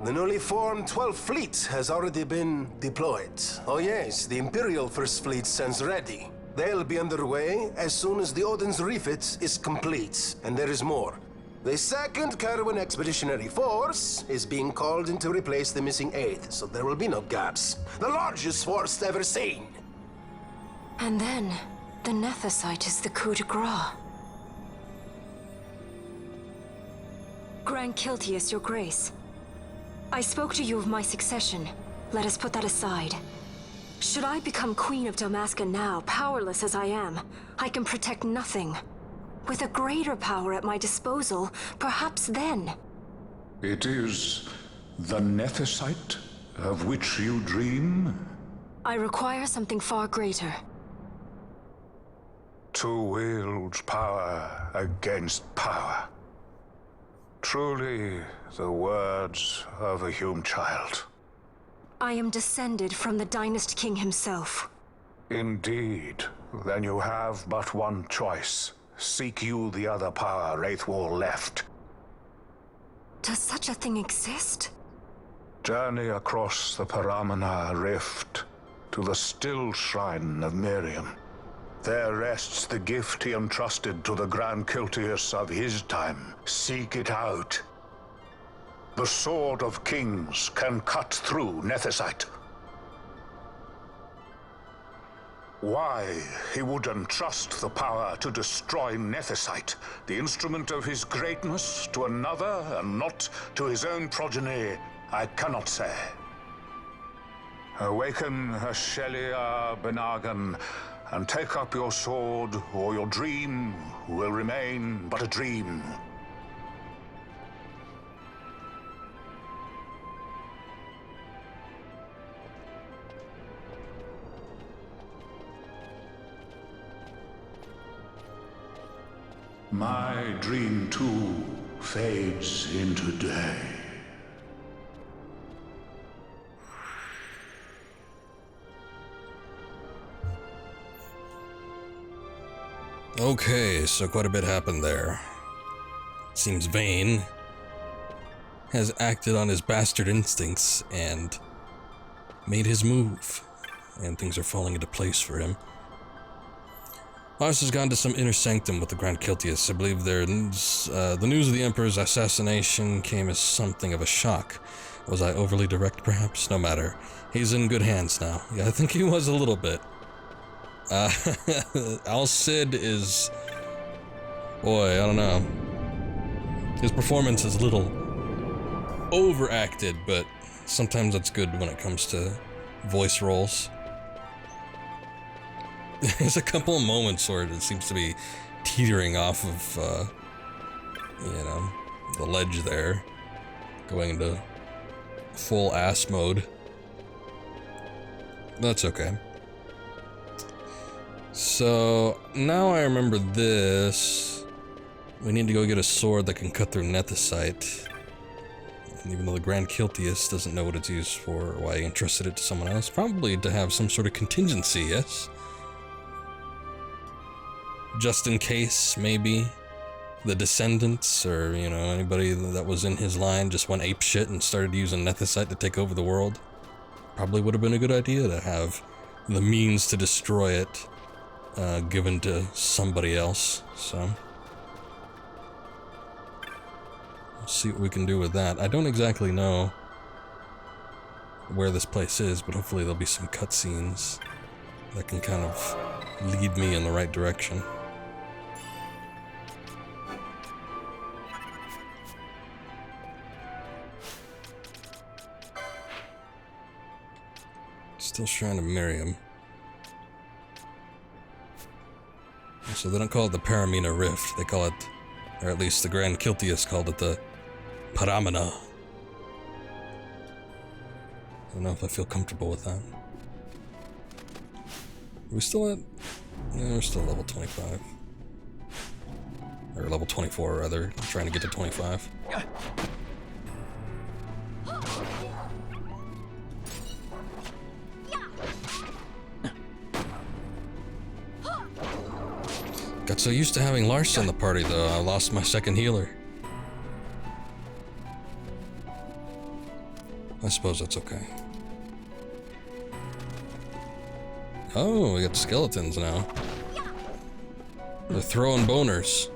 The newly formed 12th Fleet has already been deployed. Oh yes, the Imperial First Fleet stands ready. They'll be underway as soon as the Odin's refit is complete. And there is more. The 2nd Caravan Expeditionary Force is being called in to replace the missing 8th, so there will be no gaps. The largest force ever seen! And then, the Nethicite is the coup de grace. Grand Kiltius, your grace. I spoke to you of my succession. Let us put that aside. Should I become Queen of Dalmasca now, powerless as I am, I can protect nothing. With a greater power at my disposal, perhaps then. It is the Nethicite of which you dream? I require something far greater. To wield power against power. Truly, the words of a Hume child. I am descended from the Dynast King himself. Indeed. Then you have but one choice. Seek you the other power Wraithwall left. Does such a thing exist? Journey across the Paramana Rift to the still shrine of Miriam. There rests the gift he entrusted to the Grand Kiltius of his time. Seek it out. The Sword of Kings can cut through Nethicite. Why he would entrust the power to destroy Nethicite, the instrument of his greatness, to another and not to his own progeny, I cannot say. Awaken Ashelia Benagan, and take up your sword, or your dream will remain but a dream. My dream too fades into day. Okay, so quite a bit happened there. Seems Vayne has acted on his bastard instincts and made his move, and things are falling into place for him. Lars has gone to some inner sanctum with the Grand Kiltius. I believe the news of the Emperor's assassination came as something of a shock. Was I overly direct, perhaps? No matter. He's in good hands now. Yeah, I think he was a little bit. Al Cid is... Boy, I don't know. His performance is a little overacted, but sometimes that's good when it comes to voice roles. There's a couple of moments where it seems to be teetering off of, you know, the ledge there, going into full ass mode. That's okay. So, now I remember this. We need to go get a sword that can cut through nethicite. And even though the Grand Kiltius doesn't know what it's used for, or why he entrusted it to someone else, probably to have some sort of contingency, yes? Just in case, maybe, the descendants, or, you know, anybody that was in his line just went apeshit and started using nethicite to take over the world. Probably would have been a good idea to have the means to destroy it given to somebody else, so... We'll see what we can do with that. I don't exactly know where this place is, but hopefully there'll be some cutscenes that can kind of lead me in the right direction. Still trying to marry him. So they don't call it the Paramina Rift, they call it, or at least the Grand Kiltius called it the Paramina. I don't know if I feel comfortable with that. Are we still at... Yeah, we're still level 25. Or level 24, rather. I'm trying to get to 25. Got so used to having Lars in the party, though, I lost my second healer. I suppose that's okay. Oh, we got skeletons now. They're throwing boners.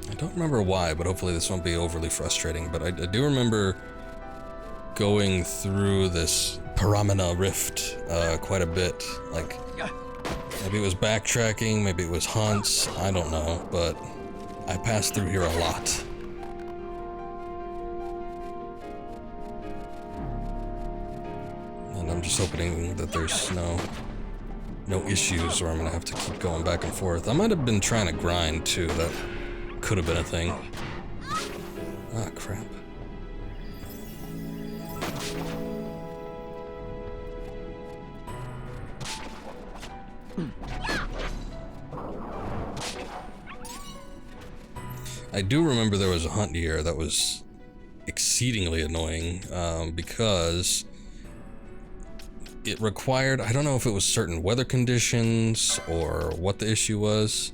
I don't remember why, but hopefully this won't be overly frustrating. But I do remember going through this Paramina Rift quite a bit. Like, maybe it was backtracking, maybe it was hunts, I don't know, but I passed through here a lot. And I'm just hoping that there's no issues where I'm gonna have to keep going back and forth. I might have been trying to grind too, that could have been a thing. Ah, crap. I do remember there was a hunt here that was exceedingly annoying because it required, I don't know if it was certain weather conditions or what the issue was,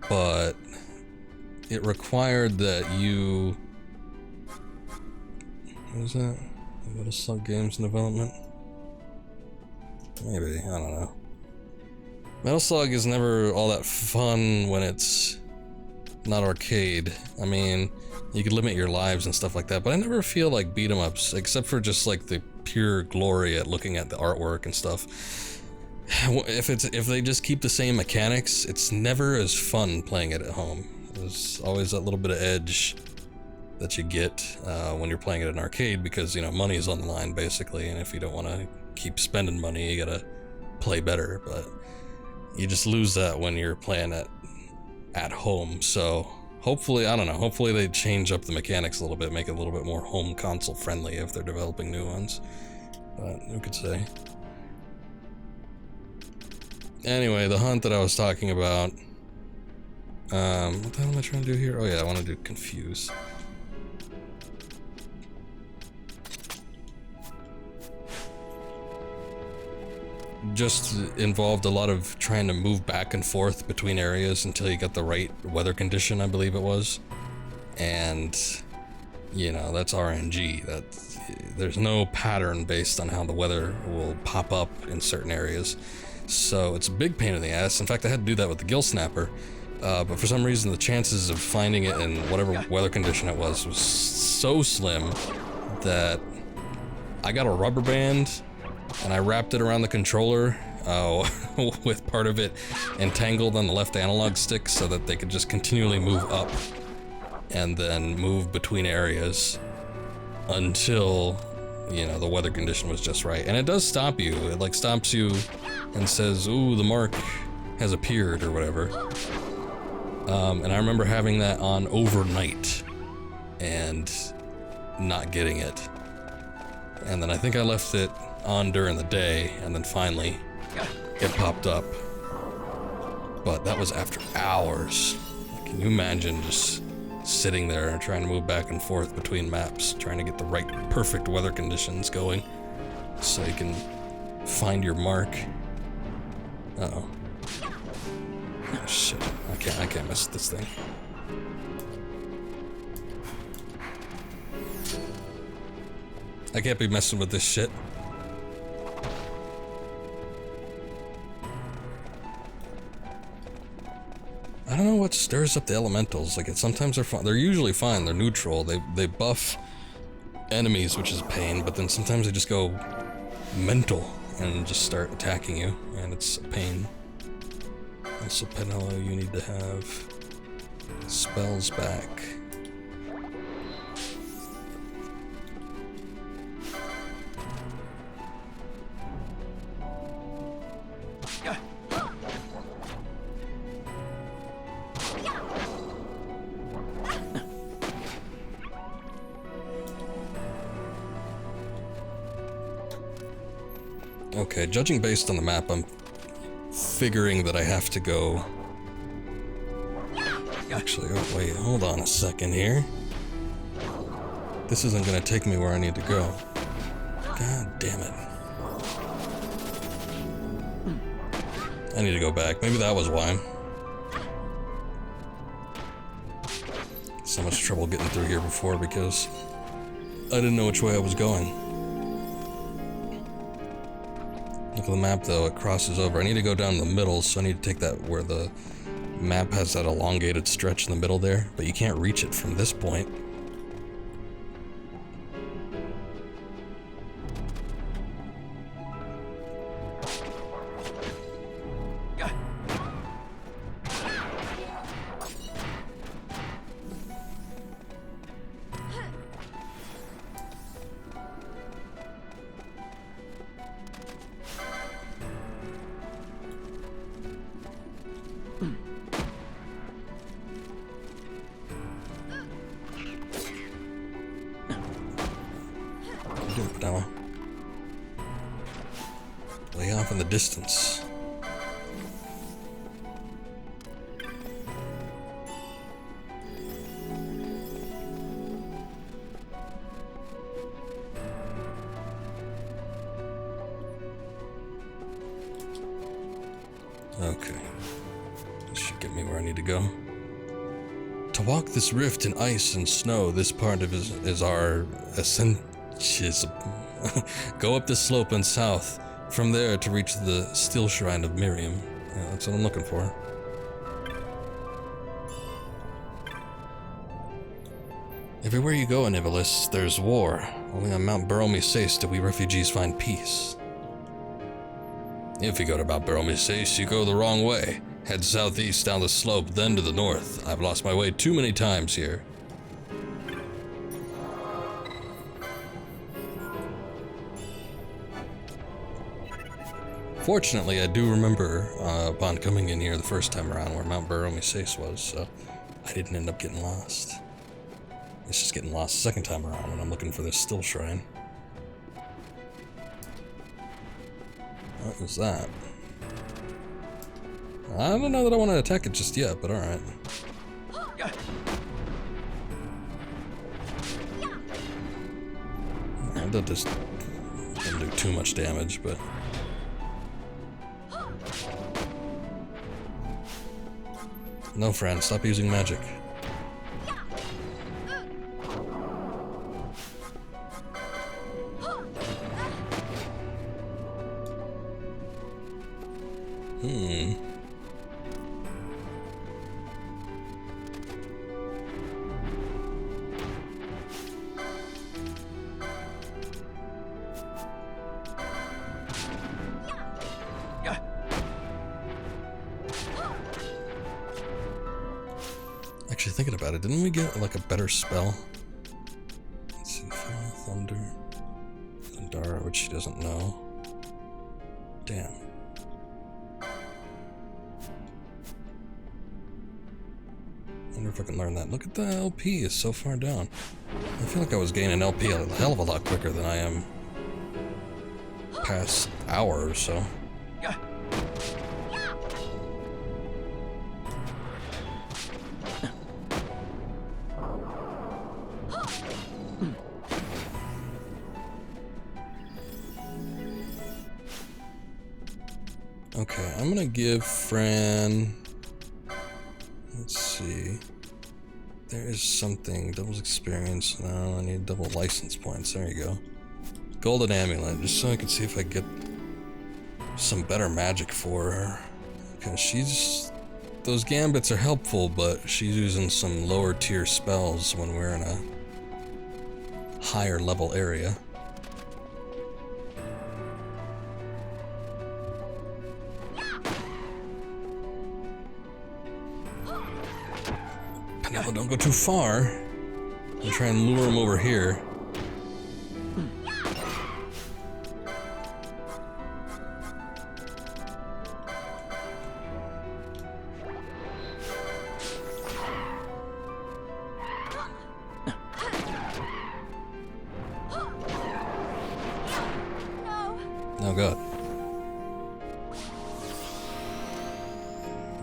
but it required that you... What was that? Metal Slug Games in development? Maybe, I don't know. Metal Slug is never all that fun when it's not arcade. I mean, you could limit your lives and stuff like that, but I never feel like beat 'em ups, except for just like the pure glory at looking at the artwork and stuff. if they just keep the same mechanics, it's never as fun playing it at home. There's always that little bit of edge that you get when you're playing it in an arcade, because, you know, money is on the line basically, and if you don't want to keep spending money, you gotta play better. But you just lose that when you're playing it at home. So hopefully, I don't know, hopefully they change up the mechanics a little bit, make it a little bit more home console friendly if they're developing new ones. But who could say? Anyway, the hunt that I was talking about, what the hell am I trying to do here? Oh yeah, I want to do confuse. Just involved a lot of trying to move back and forth between areas until you got the right weather condition, I believe it was. And, you know, that's RNG. There's no pattern based on how the weather will pop up in certain areas. So it's a big pain in the ass. In fact, I had to do that with the gill snapper. But for some reason, the chances of finding it in whatever weather condition it was so slim that I got a rubber band and I wrapped it around the controller with part of it entangled on the left analog stick so that they could just continually move up and then move between areas until, you know, the weather condition was just right. And it does stop you. It like stops you and says, ooh, the mark has appeared or whatever. And I remember having that on overnight and not getting it. And then I think I left it on during the day, and then finally it popped up. But that was after hours. Can you imagine just sitting there and trying to move back and forth between maps, trying to get the right perfect weather conditions going so you can find your mark? Uh-oh. Oh shit, I can't miss this thing. I can't be messing with this shit. I don't know what stirs up the elementals. Like, sometimes they're fine. They're usually fine. They're neutral. They buff enemies, which is a pain, but then sometimes they just go mental and just start attacking you, and it's a pain. Also, Penello, you need to have spells back. Okay, judging based on the map, I'm figuring that I have to go... Actually, oh wait, hold on a second here. This isn't gonna take me where I need to go. God damn it. I need to go back. Maybe that was why. So much trouble getting through here before because I didn't know which way I was going. Look at the map though, it crosses over. I need to go down the middle, so I need to take that where the map has that elongated stretch in the middle there, but you can't reach it from this point. Way off in the distance. Okay. This should get me where I need to go. To walk this rift in ice and snow, this part of it is our ascension. Go up this slope and south. From there to reach the Still Shrine of Miriam. Yeah, that's what I'm looking for. Everywhere you go in Ivalis, there's war. Only on Mount Boromir Sace do we refugees find peace. If you go to Mount Baromises, you go the wrong way. Head southeast down the slope, then to the north. I've lost my way too many times here. Fortunately, I do remember upon coming in here the first time around where Mount Baromises was, so I didn't end up getting lost. It's just getting lost the second time around when I'm looking for this still shrine. What was that? I don't know that I want to attack it just yet, but alright. That just didn't do too much damage, but... No, friend, stop using magic. Actually, thinking about it, didn't we get like a better spell? Let's see, Thunder, Thundara, which she doesn't know. Damn. Wonder if I can learn that. Look at the LP, is so far down. I feel like I was gaining LP a hell of a lot quicker than I am past hour or so. Okay, I'm gonna give Fran... Let's see... There is something, double experience, no, I need double license points, there you go. Golden Amulet, just so I can see if I get some better magic for her. Because she's... Those gambits are helpful, but she's using some lower tier spells when we're in a higher level area. Penelope, don't go too far. I'll try and lure him over here. Oh god.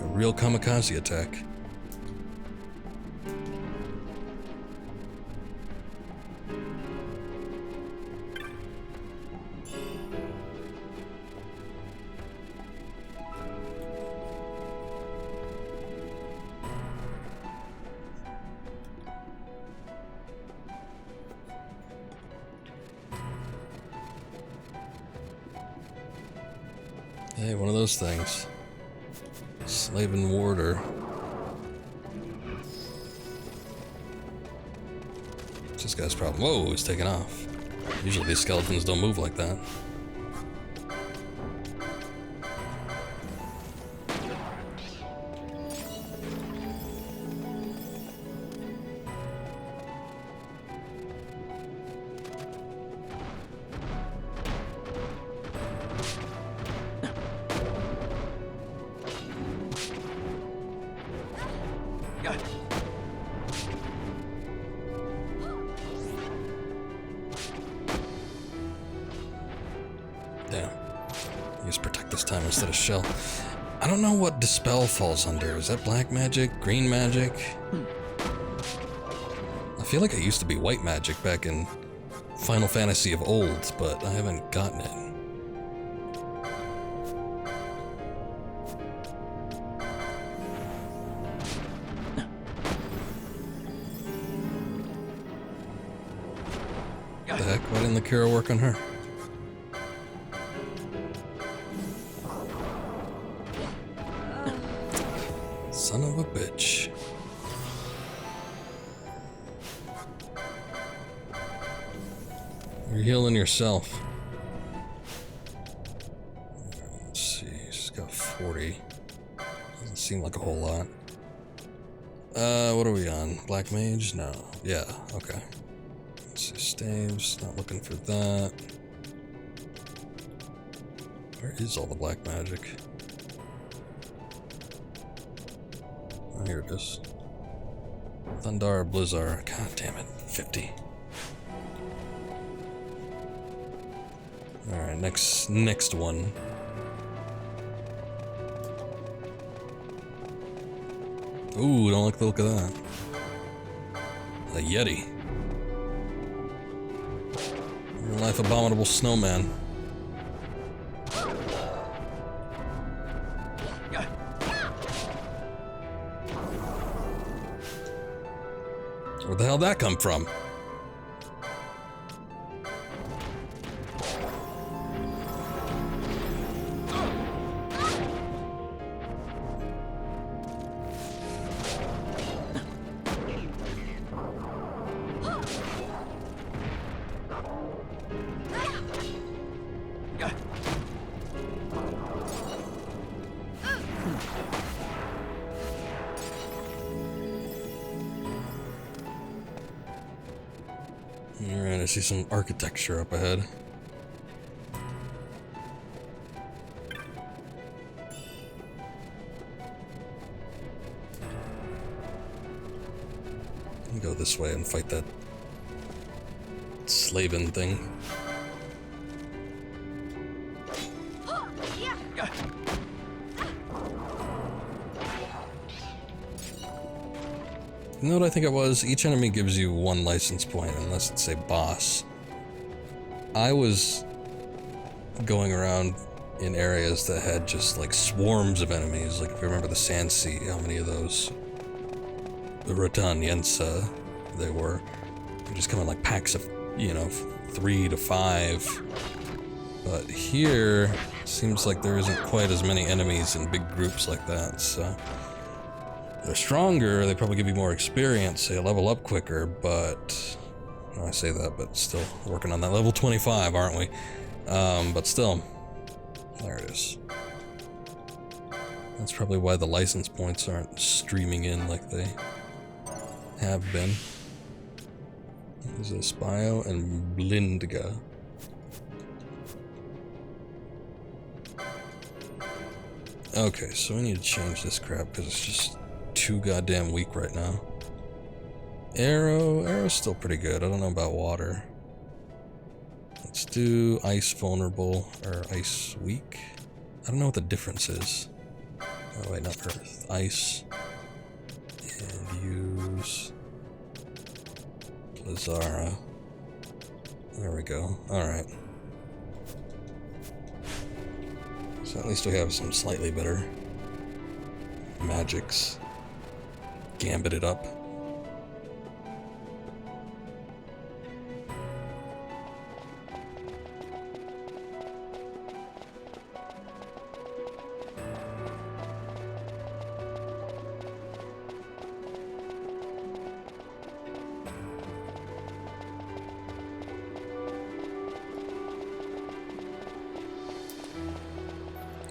A real kamikaze attack. Hey, one of those things. Slaven warder. This guy's problem. Whoa, he's taking off. Usually these skeletons don't move like that. Damn. Use protect this time instead of shell. I don't know what dispel falls under. Is that black magic? Green magic? I feel like it used to be white magic back in Final Fantasy of old, but I haven't gotten it. What the heck? Why didn't the cure work on her? Son of a bitch. You're healing yourself. Let's seem like a whole lot. What are we on? Black Mage? No. Yeah, okay. Let's see, staves, not looking for that. Where is all the black magic? Oh, here it is. Thundar Blizzard. God damn it. 50. Alright, next one. Ooh, don't like the look of that. A Yeti. Real life abominable snowman. Where the hell did that come from? Alright, I see some architecture up ahead. Go this way and fight that Slaven thing. You know what I think it was? Each enemy gives you 1 license point, unless it's a boss. I was going around in areas that had just like swarms of enemies. Like if you remember the Sand Sea, how many of those the Rotan Yensa they were. They just come in like packs of, 3 to 5. But here, seems like there isn't quite as many enemies in big groups like that, so... They're stronger, they probably give you more experience, so you level up quicker, but... I say that, but still working on that level 25, aren't we? But still, there it is. That's probably why the license points aren't streaming in like they have been. There's a Spio and Blindga. Okay, so we need to change this crap because it's just too goddamn weak right now. Arrow's still pretty good. I don't know about water. Let's do ice vulnerable or ice weak. I don't know what the difference is. Oh wait, not earth. Ice. And use Blizzara. There we go. Alright. So at least we have some slightly better magics. Gambited up.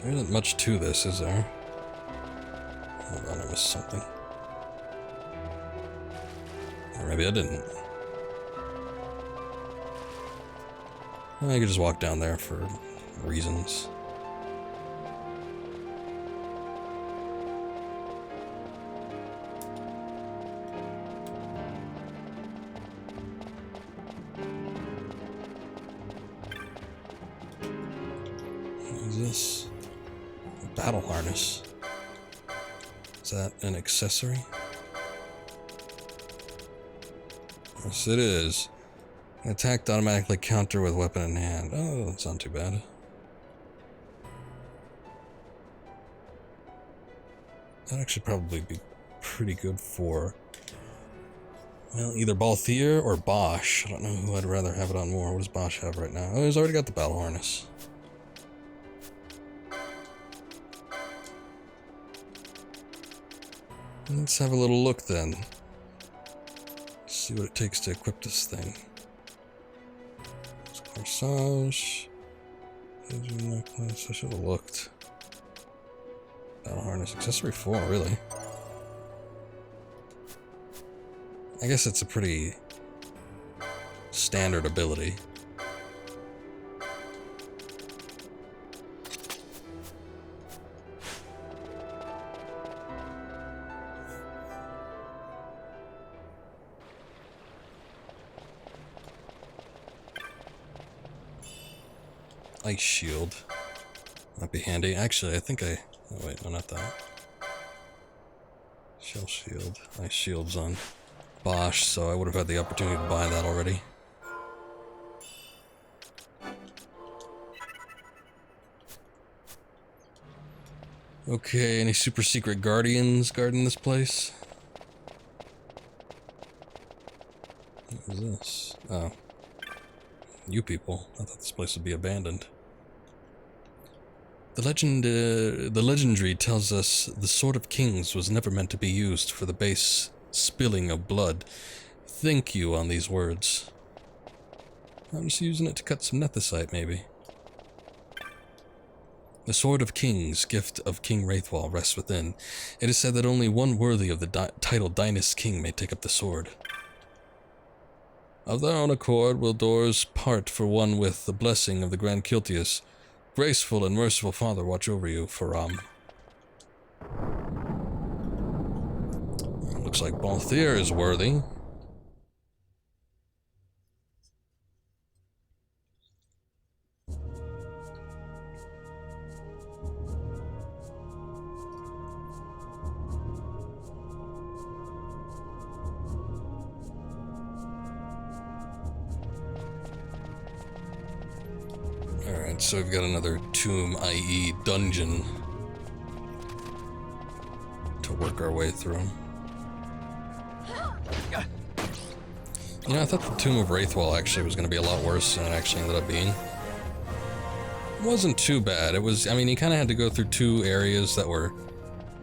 There isn't much to this, is there? Hold on, I missed something. Or maybe I didn't. I could just walk down there for reasons. What is this? A battle harness. Is that an accessory? Yes, it is. Attacked automatically counter with weapon in hand. Oh, that's not too bad. That'd actually probably be pretty good for, well, either Balthier or Bosch. I don't know who I'd rather have it on more. What does Bosch have right now? Oh, he's already got the battle harness. Let's have a little look then. See what it takes to equip this thing. Corsage. Necklace. I should have looked. Battle harness. Accessory 4, really? I guess it's a pretty standard ability. Ice shield. Might be handy. Actually, I think I... Oh, wait, no, not that. Shell shield. Ice shield's on Bosch, so I would have had the opportunity to buy that already. Okay, any super secret guardians guarding this place? What is this? Oh. You people. I thought this place would be abandoned. The legendary tells us the Sword of Kings was never meant to be used for the base spilling of blood. Think you on these words. I'm just using it to cut some nethicite, maybe. The Sword of Kings, gift of King Wraithwall, rests within. It is said that only one worthy of the title Dynast King may take up the sword. Of their own accord will doors part for one with the blessing of the Grand Kiltius. Graceful and merciful Father, watch over you, Faram. Looks like Balthier is worthy. Alright, so we've got another tomb, i.e. dungeon, to work our way through. You know, I thought the Tomb of Wraithwall actually was going to be a lot worse than it actually ended up being. It wasn't too bad. It was, I mean, you kind of had to go through two areas that were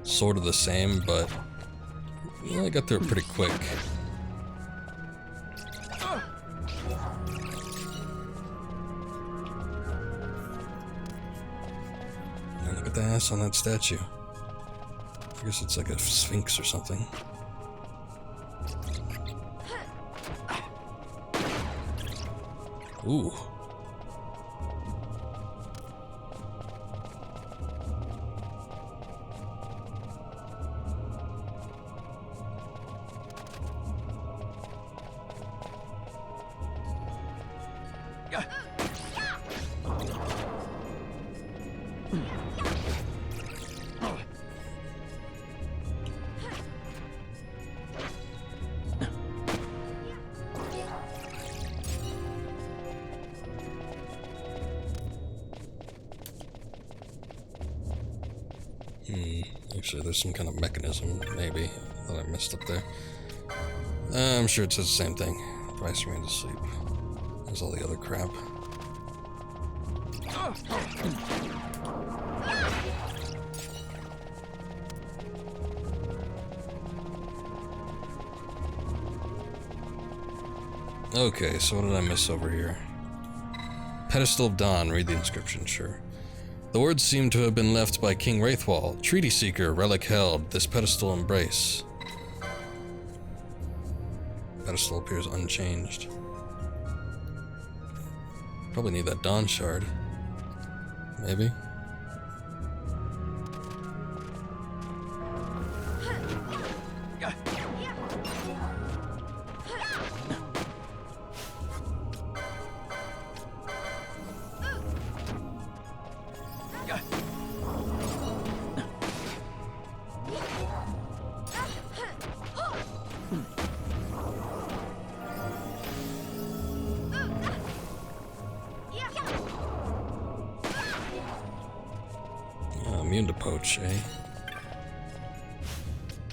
sort of the same, but you know, I got through it pretty quick. Look at the ass on that statue. I guess it's like a sphinx or something. Ooh. Actually, there's some kind of mechanism, maybe, that I messed up there. I'm sure it says the same thing. Price remains asleep. There's all the other crap. Okay, so what did I miss over here? Pedestal of Dawn, read the inscription, sure. The words seem to have been left by King Wraithwall. Treaty Seeker, relic held, this pedestal embrace. Pedestal appears unchanged. Probably need that Dawn Shard. Maybe. Immune to poach, eh?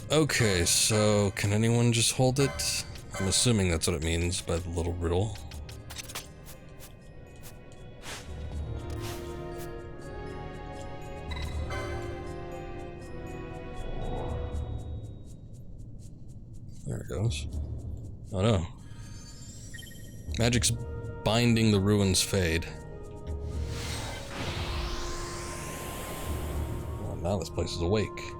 Okay, so can anyone just hold it? I'm assuming that's what it means by the little riddle. There it goes. Oh no. Magic's binding the ruins fade. now this place is awake.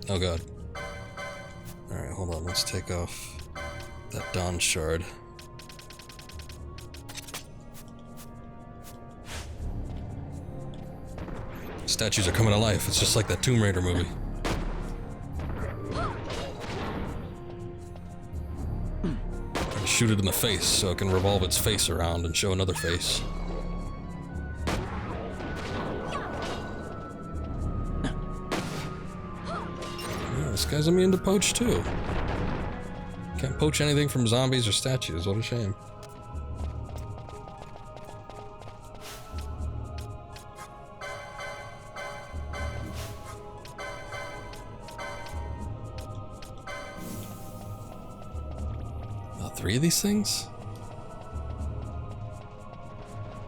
Oh god. Alright, hold on, let's take off that Dawn Shard. Statues are coming to life, it's just like that Tomb Raider movie. Shoot it in the face so it can revolve its face around and show another face. Yeah, this guy's immune to poach too. Can't poach anything from zombies or statues, what a shame. Three of these things?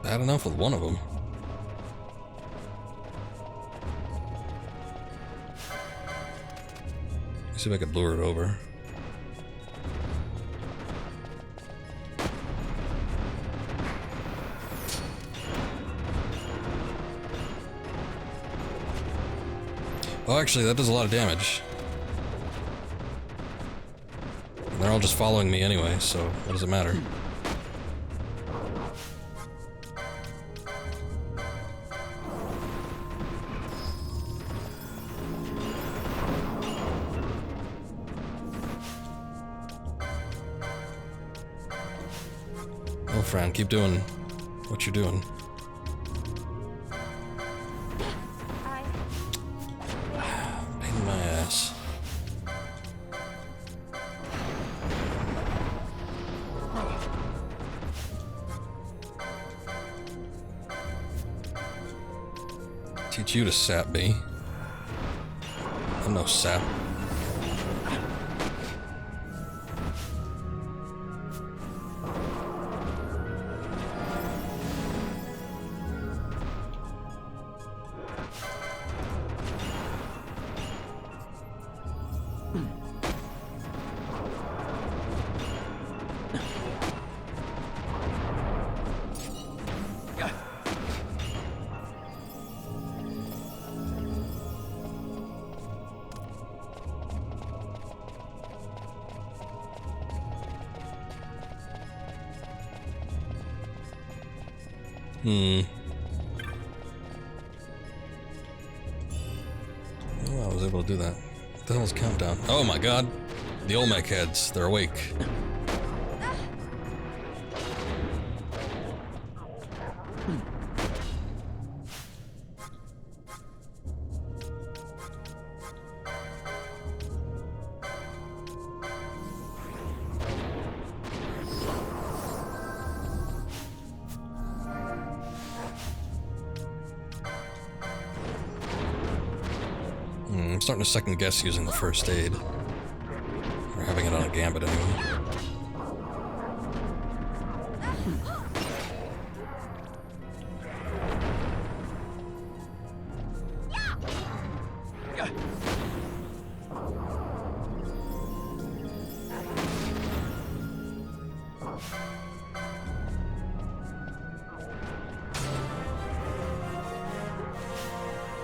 Bad enough with one of them. Let's see if I can lure it over. Oh, actually, that does a lot of damage. They're all just following me anyway, so what does it matter? Oh, Fran, keep doing what you're doing. Pain in my ass. Teach you to sap me. I'm no sap. Oh, I was able to do that. What the hell is countdown? Oh my god! The Olmec heads, they're awake. I'm starting to second guess using the first aid. Or having it on a gambit anyway.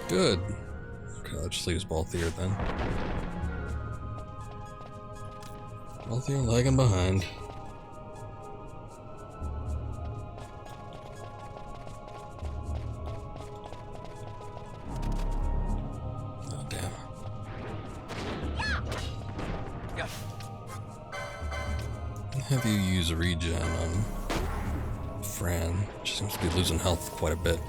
Good. Okay, that just leaves Balthier then. Balthier lagging behind. Oh, damn. Have you use a regen on Fran? She seems to be losing health quite a bit.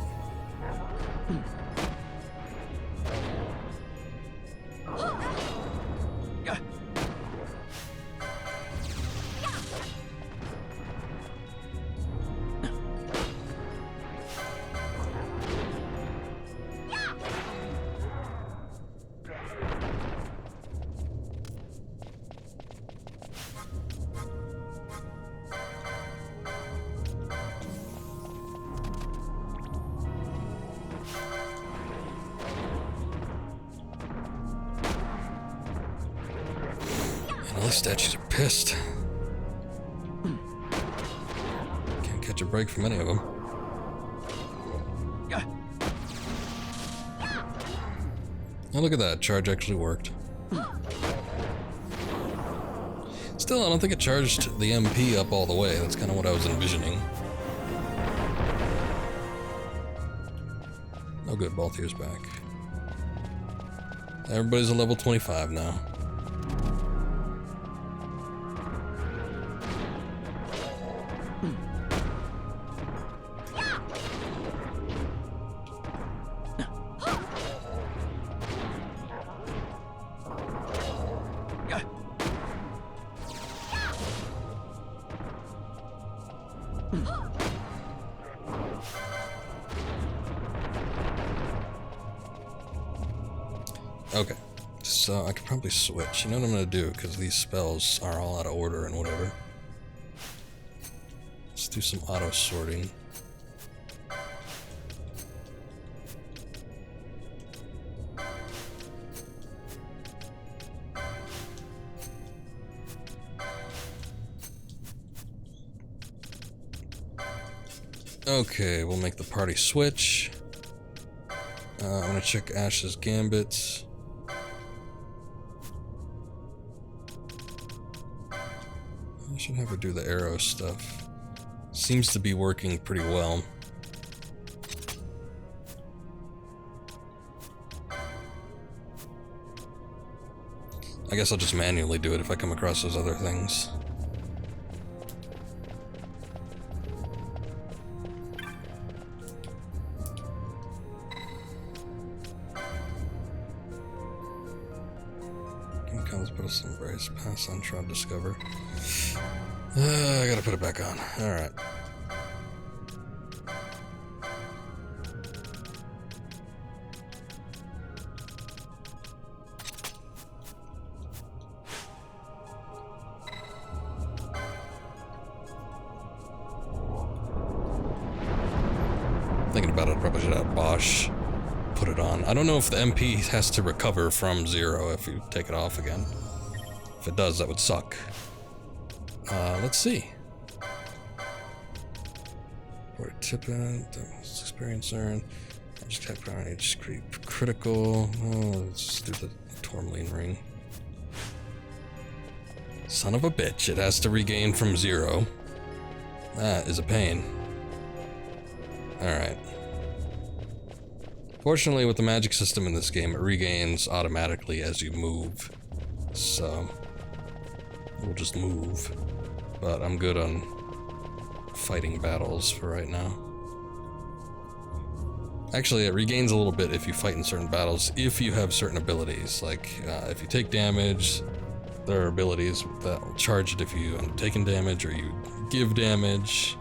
All these statues are pissed. Can't catch a or break from any of them. Oh, look at that. Charge actually worked. Still, I don't think it charged the MP up all the way. That's kind of what I was envisioning. Oh good, Balthier's back. Everybody's a level 25 now. Okay, so I could probably switch. You know what I'm gonna do, because these spells are all out of order and whatever. Let's do some auto sorting. Okay, we'll make the party switch. I'm gonna check Ash's gambits. I should have her do the arrow stuff. Seems to be working pretty well. I guess I'll just manually do it if I come across those other things. Some brace, pass on, try to discover. I gotta put it back on. Alright. Thinking about it, I probably should have Bosch put it on. I don't know if the MP has to recover from 0 if you take it off again. If it does, that would suck. Let's see. For tip experience earned. Just tap around each critical. Oh, let's do the tourmaline ring. Son of a bitch, it has to regain from 0. That is a pain. Alright. Fortunately, with the magic system in this game, it regains automatically as you move. So we'll just move, but I'm good on fighting battles for right now. Actually, it regains a little bit if you fight in certain battles, if you have certain abilities. Like, if you take damage, there are abilities that will charge it if you end up taking damage, or you give damage,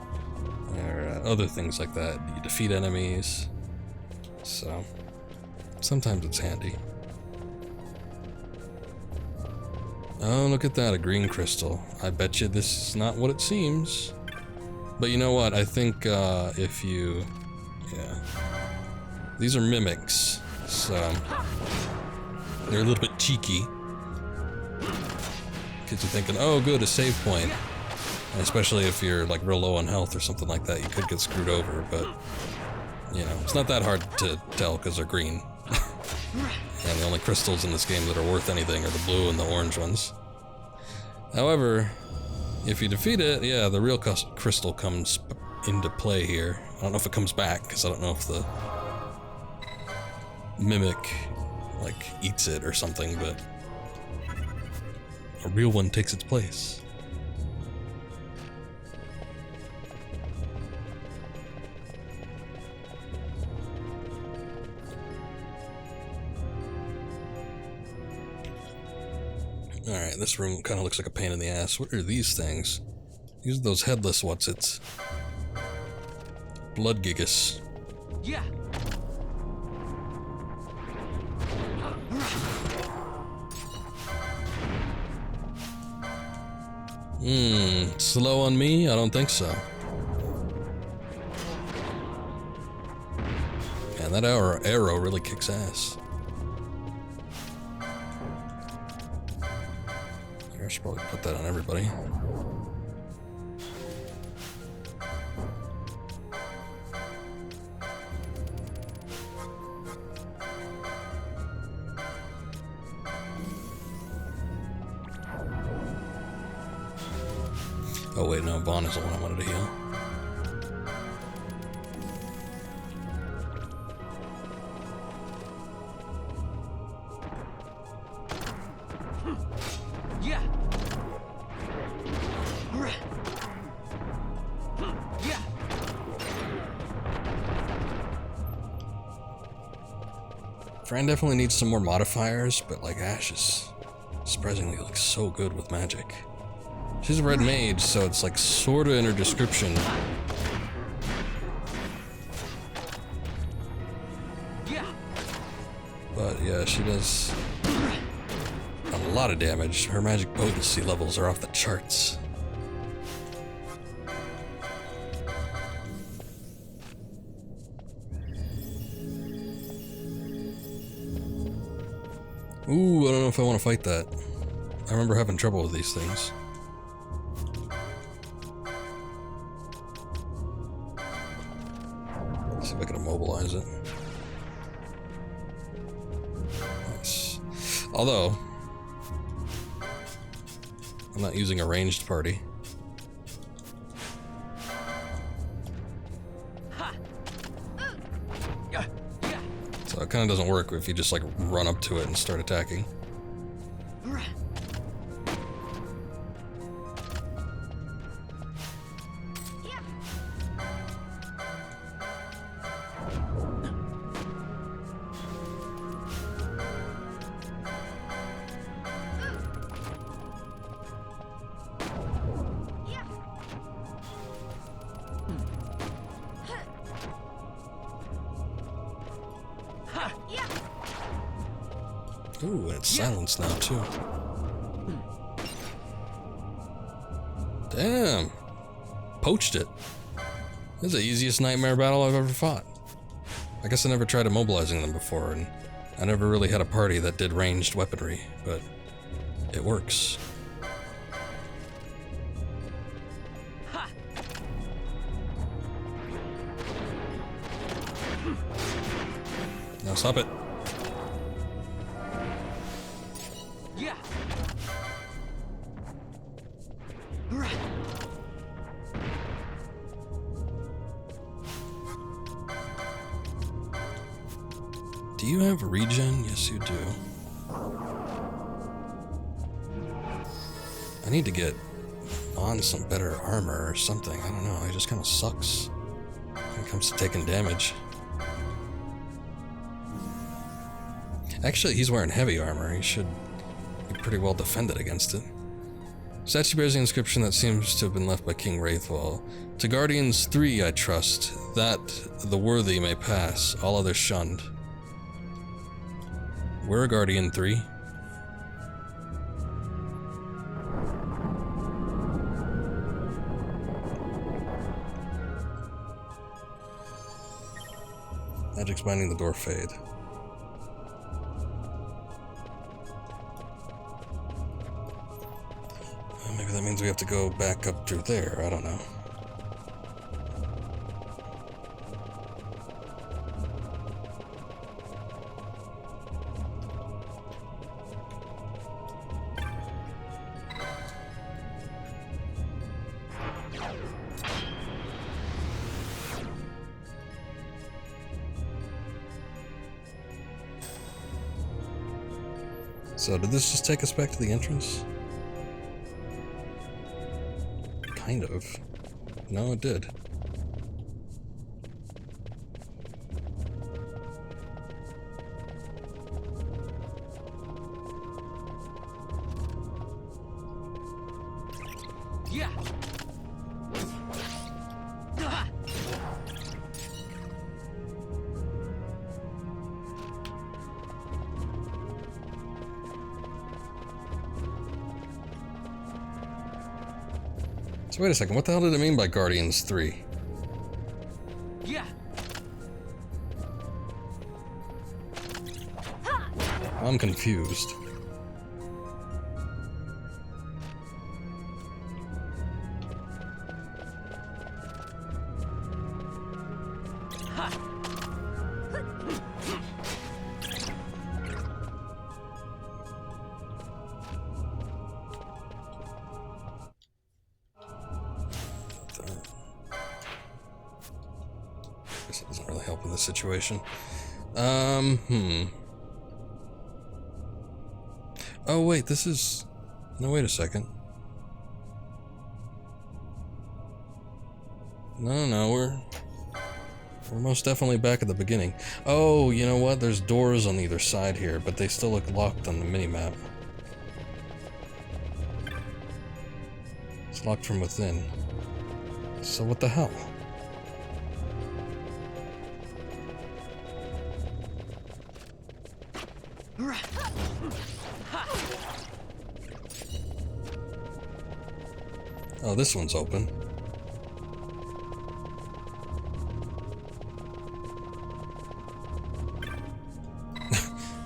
or other things like that. You defeat enemies, so sometimes it's handy. Oh, look at that, a green crystal. I bet you this is not what it seems. But you know what, I think if you... yeah. These are mimics, so they're a little bit cheeky. Because you're thinking, oh good, a save point. And especially if you're like real low on health or something like that, you could get screwed over, but you know, it's not that hard to tell because they're green. And the only crystals in this game that are worth anything are the blue and the orange ones. However, if you defeat it, yeah, the real crystal comes into play here. I don't know if it comes back, because I don't know if the mimic, like, eats it or something, but a real one takes its place. Alright, this room kind of looks like a pain in the ass. What are these things? These are those headless what's-its. Blood gigas. Yeah. Slow on me? I don't think so. Man, that arrow really kicks ass. I should probably put that on everybody. Oh wait, no, Vaughn is the one I wanted to heal. Yeah. Yeah. Fran definitely needs some more modifiers, but like Ash is surprisingly like so good with magic. She's a red mage, so it's like sorta in her description. Yeah. But yeah, she does a lot of damage. Her magic potency levels are off the charts. Ooh, I don't know if I want to fight that. I remember having trouble with these things. Let's see if I can immobilize it. Nice. Although, I'm not using a ranged party. So it kind of doesn't work if you just like run up to it and start attacking. Ooh, and it's silenced now, too. Damn. Poached it. This is the easiest nightmare battle I've ever fought. I guess I never tried immobilizing them before, and I never really had a party that did ranged weaponry, but it works. Now stop it. Do you have regen? Yes, you do. I need to get on some better armor or something. I don't know. He just kind of sucks when it comes to taking damage. Actually, he's wearing heavy armor. He should be pretty well defended against it. Statue bears the inscription that seems to have been left by King Wraithwall. To Guardians 3 I trust, that the worthy may pass, all others shunned. We're a Guardian 3. Magic's binding the door fade. Maybe that means we have to go back up through there, I don't know. So did this just take us back to the entrance? Kind of. No, it did. Yeah. So wait a second, what the hell did it mean by Guardians 3? Yeah. I'm confused. help in this situation. Oh, wait, this is... No, wait a second. No, we're most definitely back at the beginning. Oh, you know what? There's doors on either side here, but they still look locked on the minimap. It's locked from within. So what the hell? Oh, this one's open.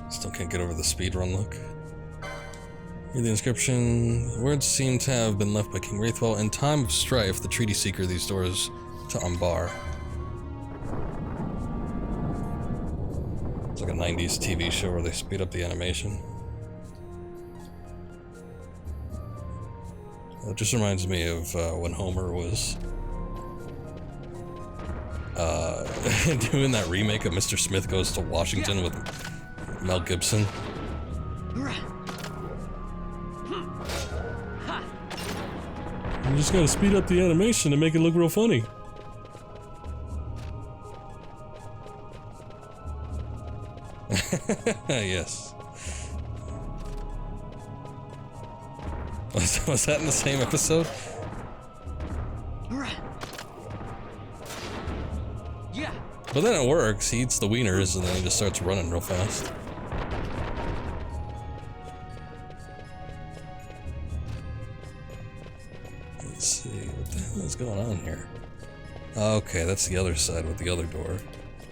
Still can't get over the speedrun look. Read the inscription. Words seem to have been left by King Wraithwell. In time of strife, the treaty seeker these doors to unbar. It's like a 90s TV show where they speed up the animation. It just reminds me of when Homer was doing that remake of Mr. Smith Goes to Washington with Mel Gibson. You just gotta speed up the animation to make it look real funny. Yes. Was that in the same episode? Yeah. But then it works. He eats the wieners and then he just starts running real fast. Let's see, what the hell is going on here? Okay, that's the other side with the other door.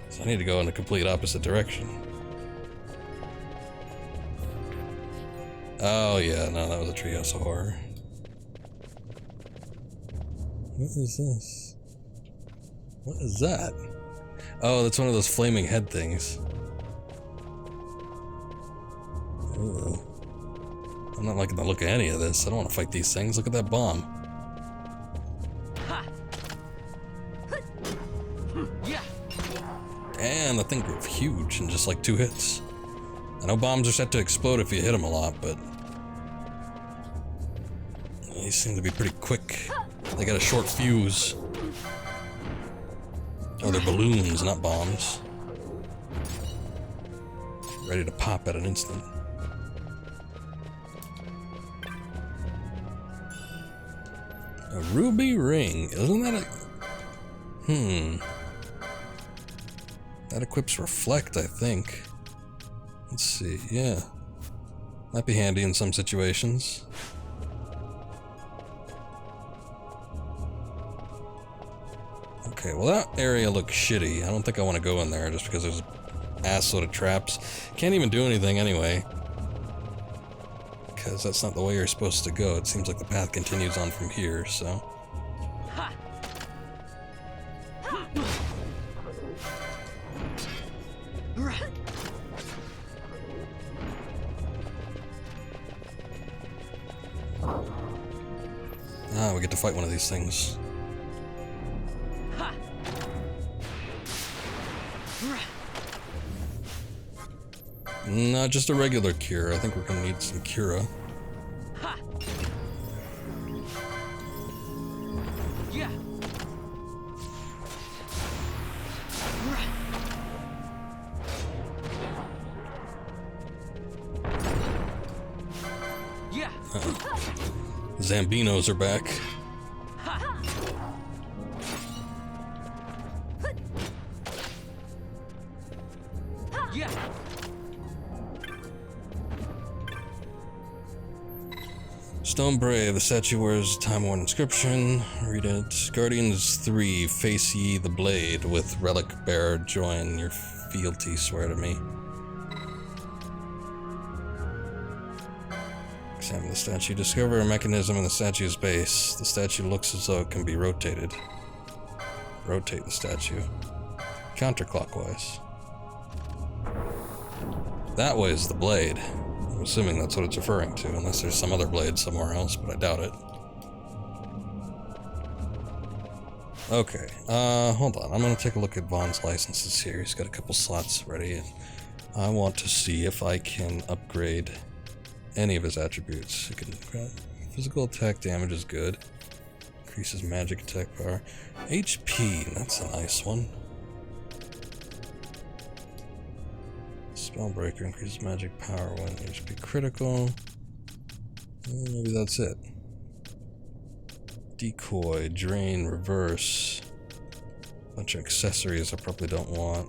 So I need to go in the complete opposite direction. Oh yeah, no, that was a Treehouse of Horror. What is this? What is that? Oh, that's one of those flaming head things. Ooh. I'm not liking the look of any of this. I don't want to fight these things. Look at that bomb. And the thing grew huge in just like 2 hits. I know bombs are set to explode if you hit them a lot, but these seem to be pretty quick. They got a short fuse. Oh, they're balloons, not bombs. Ready to pop at an instant. A ruby ring. Isn't that a... That equips Reflect, I think. Let's see, yeah. Might be handy in some situations. Okay, well that area looks shitty. I don't think I want to go in there just because there's assload of traps. Can't even do anything anyway. Because that's not the way you're supposed to go. It seems like the path continues on from here, so... Ah, we get to fight one of these things. Not just a regular cure. I think we're gonna need some cura. Yeah. Yeah. Zambinos are back. Yeah. Stone Brave, the statue wears time-worn inscription. Read it. Guardians 3, face ye the blade. With relic bearer, join your fealty, swear to me. Examine the statue. Discover a mechanism in the statue's base. The statue looks as though it can be rotated. Rotate the statue. Counterclockwise. That way is the blade. I'm assuming that's what it's referring to, unless there's some other blade somewhere else, but I doubt it. Okay, hold on. I'm gonna take a look at Vaughn's licenses here. He's got a couple slots ready, and I want to see if I can upgrade any of his attributes. He can physical attack damage is good. Increases magic attack power. HP, that's a nice one. Spellbreaker increases magic power when HP critical. Maybe that's it. Decoy, drain, reverse. Bunch of accessories I probably don't want.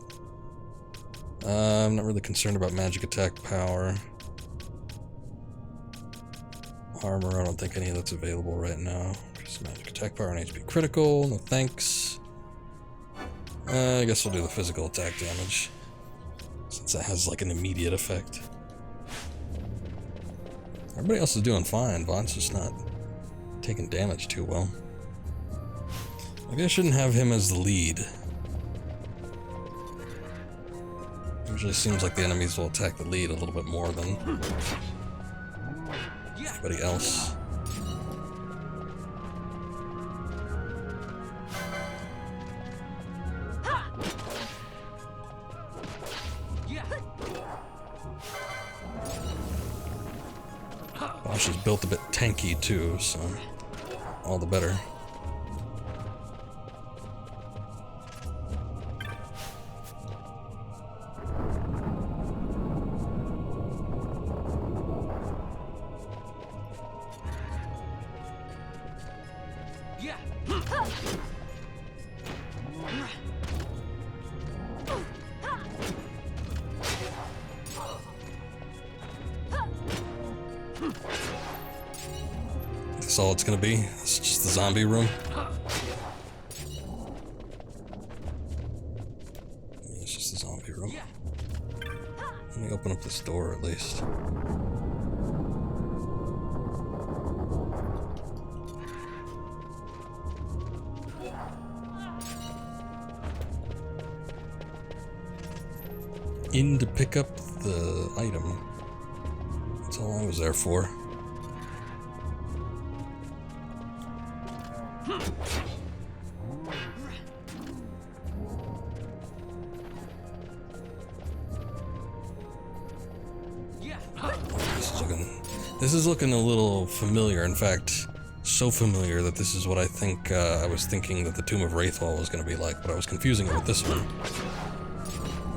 I'm not really concerned about magic attack power. Armor, I don't think any of that's available right now. Just magic attack power and HP critical, no thanks. I guess we'll do the physical attack damage, since that has like an immediate effect. Everybody else is doing fine, Vaughn's just not taking damage too well. Maybe I shouldn't have him as the lead. Usually seems like the enemies will attack the lead a little bit more than everybody else. Bosch is built a bit tanky too, so all the better. That's all it's gonna be. It's just the zombie room. It's just the zombie room. Let me open up this door at least. In to pick up the item. That's all I was there for. This is looking a little familiar. In fact, so familiar that this is what I think I was thinking that the Tomb of Wraithwall was going to be like, but I was confusing it with this one.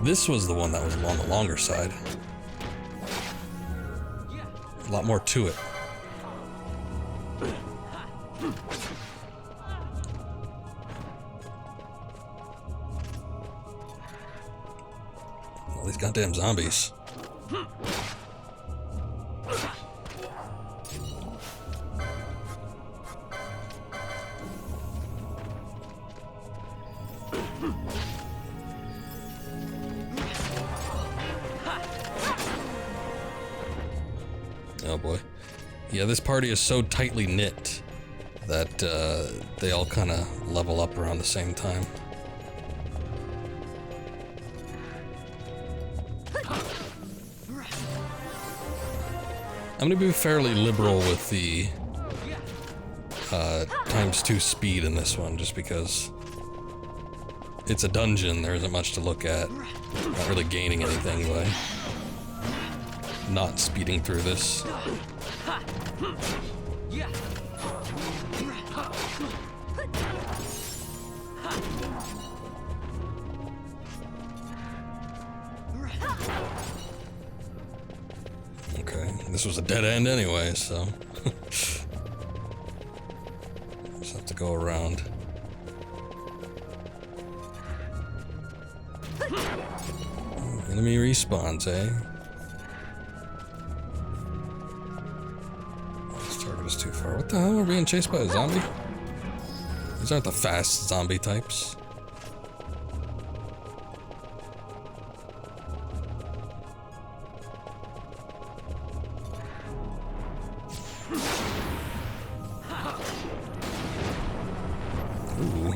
This was the one that was on the longer side. A lot more to it. All these goddamn zombies. Oh boy. Yeah, this party is so tightly knit that they all kind of level up around the same time. I'm gonna be fairly liberal with the ×2 speed in this one, just because it's a dungeon, there isn't much to look at. Not really gaining anything by not speeding through this. Okay, this was a dead end anyway, so just have to go around. Enemy respawns, eh? This target is too far. What the hell? We're being chased by a zombie? These aren't the fast zombie types. Ooh.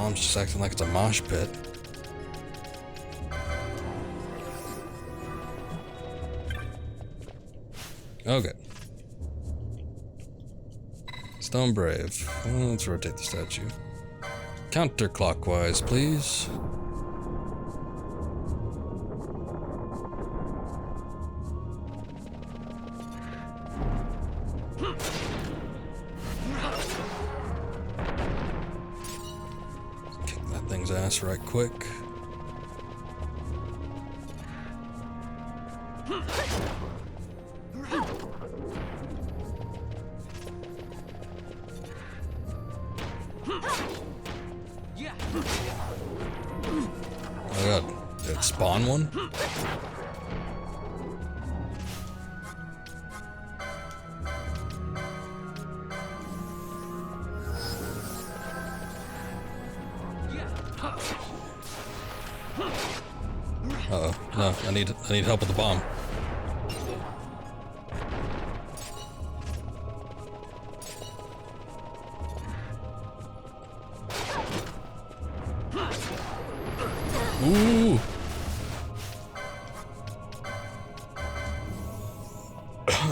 Bomb's just acting like it's a mosh pit. Okay. Stone Brave. Let's rotate the statue. Counterclockwise, please. Kick that thing's ass right quick. Oh god, did it spawn one? Uh-oh, no, I need help with the bomb. Ooh.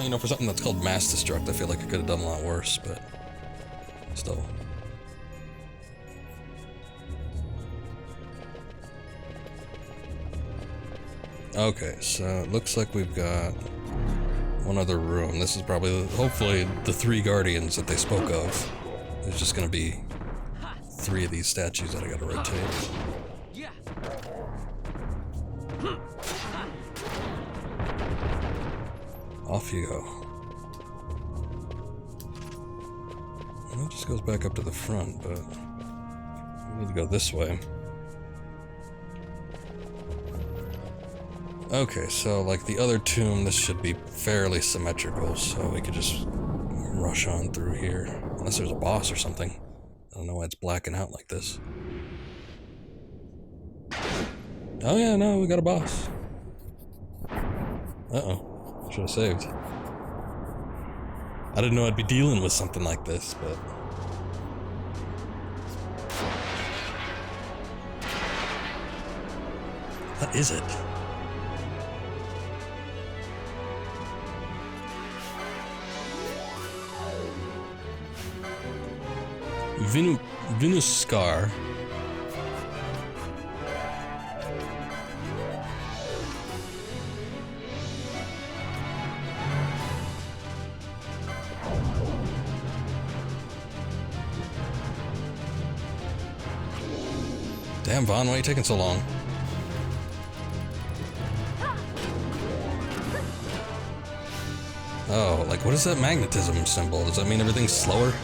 You know, for something that's called mass destruct, I feel like I could have done a lot worse, but still. Okay, so it looks like we've got one other room. This is probably, hopefully, the 3 guardians that they spoke of. There's just gonna be 3 of these statues that I gotta rotate. Off you go. Well, it just goes back up to the front, but we need to go this way. Okay, so like the other tomb, this should be fairly symmetrical, so we could just rush on through here. Unless there's a boss or something. I don't know why it's blacking out like this. Oh yeah, no, we got a boss. Uh-oh. Should have saved. I didn't know I'd be dealing with something like this, but... What is it? Venus Scar. Damn, Vaughn, why are you taking so long? Oh, like what is that magnetism symbol? Does that mean everything's slower?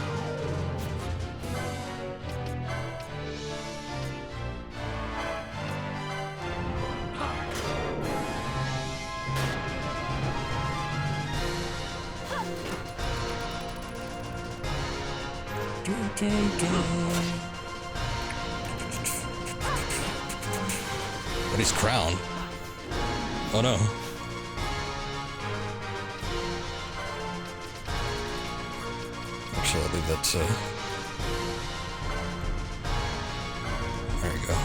But he's crown. Oh no. Actually, I think that's there you go.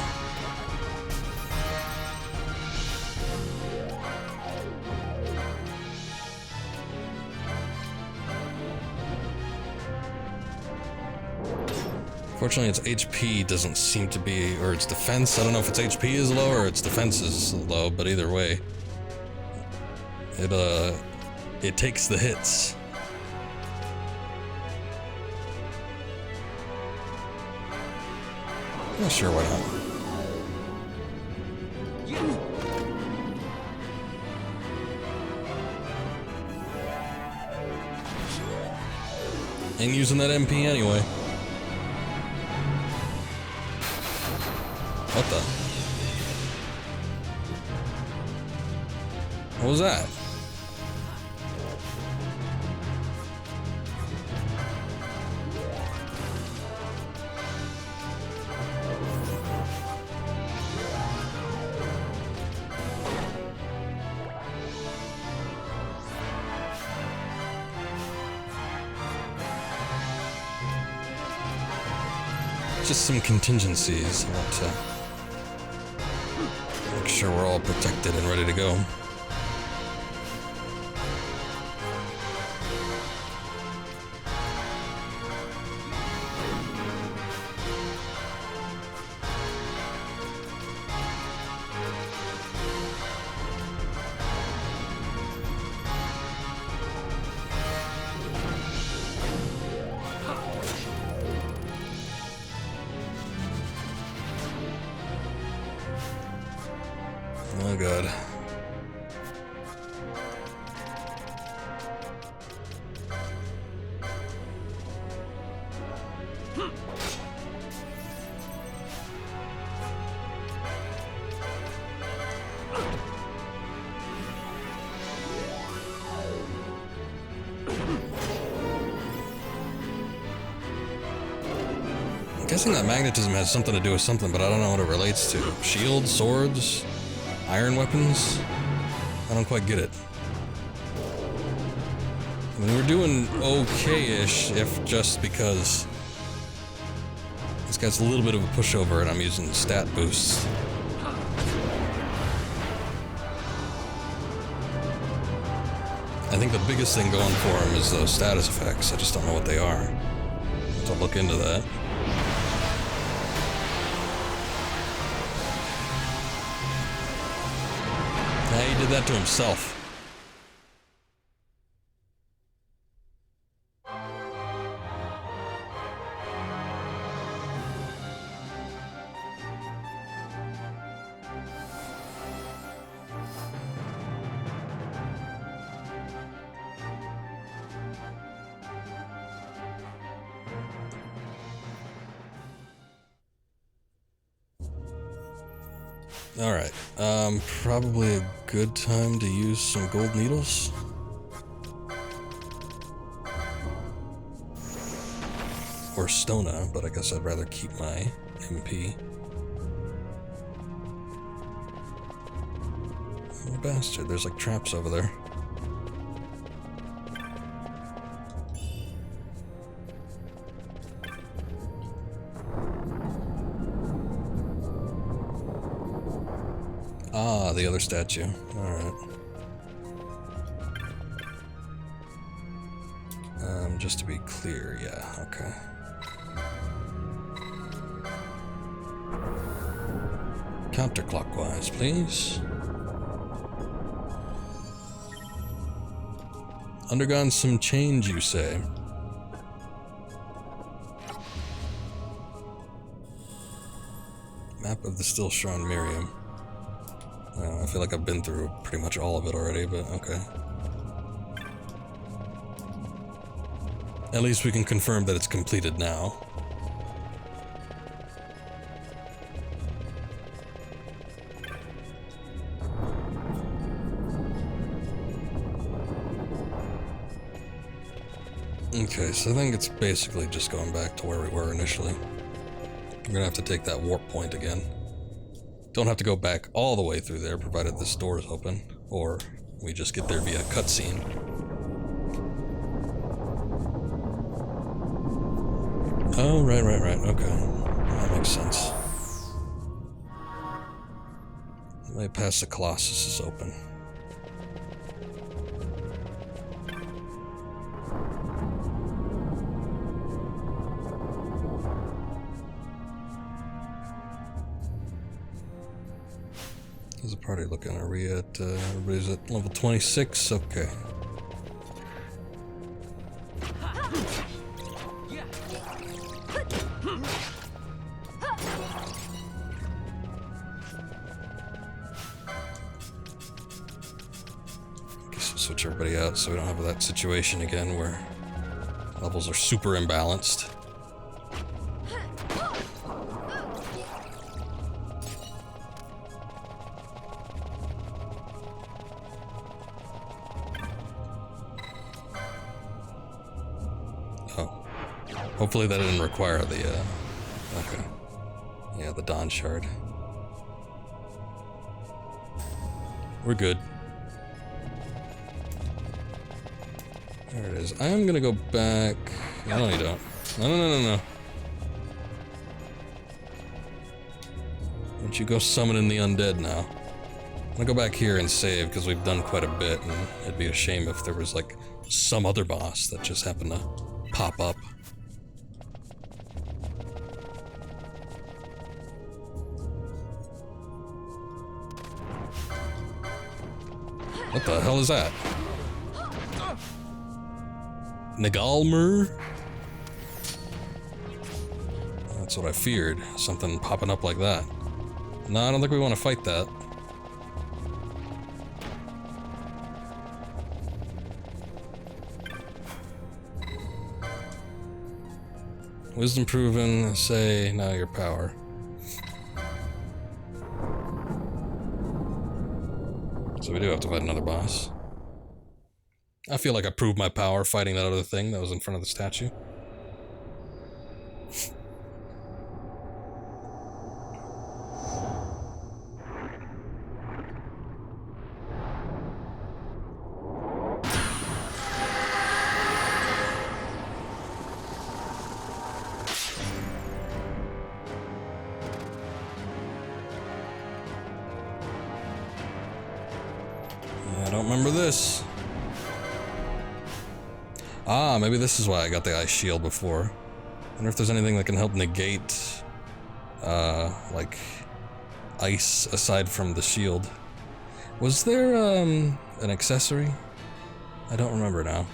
Fortunately, its HP doesn't seem to be, or its defense, I don't know if its HP is low or its defense is low, but either way, it takes the hits. Yeah, sure, why not? Ain't using that MP anyway. What the? What was that? just some contingencies. I want to make sure we're all protected and ready to go. Oh god. I'm guessing that magnetism has something to do with something, but I don't know what it relates to. Shields, swords, iron weapons? I don't quite get it. I mean, we're doing okay-ish, if just because this guy's a little bit of a pushover and I'm using stat boosts. I think the biggest thing going for him is those status effects. I just don't know what they are. So I'll look into that. He did that to himself. Alright, probably a good time to use some gold needles. Or Stona, but I guess I'd rather keep my MP. Oh, bastard, there's like traps over there. Ah, the other statue. Alright. Just to be clear, yeah, okay. Counterclockwise, please. Undergone some change, you say? Map of the Still Shrine Miriam. I feel like I've been through pretty much all of it already, but okay. At least we can confirm that it's completed now. Okay, so I think it's basically just going back to where we were initially. We're gonna have to take that warp point again. Don't have to go back all the way through there, provided this door is open, or we just get there via cutscene. Oh, right, okay. That makes sense. The way past the Colossus is open. How's the party looking? Are we at, everybody's at level 26? Okay. Switch everybody out so we don't have that situation again where levels are super imbalanced. Oh. Hopefully that didn't require the, okay. Yeah, the Dawn Shard. We're good. There it is. I am gonna go back. No, you don't. No. don't you go summoning the undead now. I'm gonna go back here and save, because we've done quite a bit, and it'd be a shame if there was, like, some other boss that just happened to pop up. What the hell is that? Nagalmer? That's what I feared. Something popping up like that. No, I don't think we want to fight that. Wisdom proven, say now your power. So we do have to fight another boss. I feel like I proved my power fighting that other thing that was in front of the statue. I don't remember this. Ah, maybe this is why I got the ice shield before. I wonder if there's anything that can help negate, like, ice aside from the shield. Was there, an accessory? I don't remember now.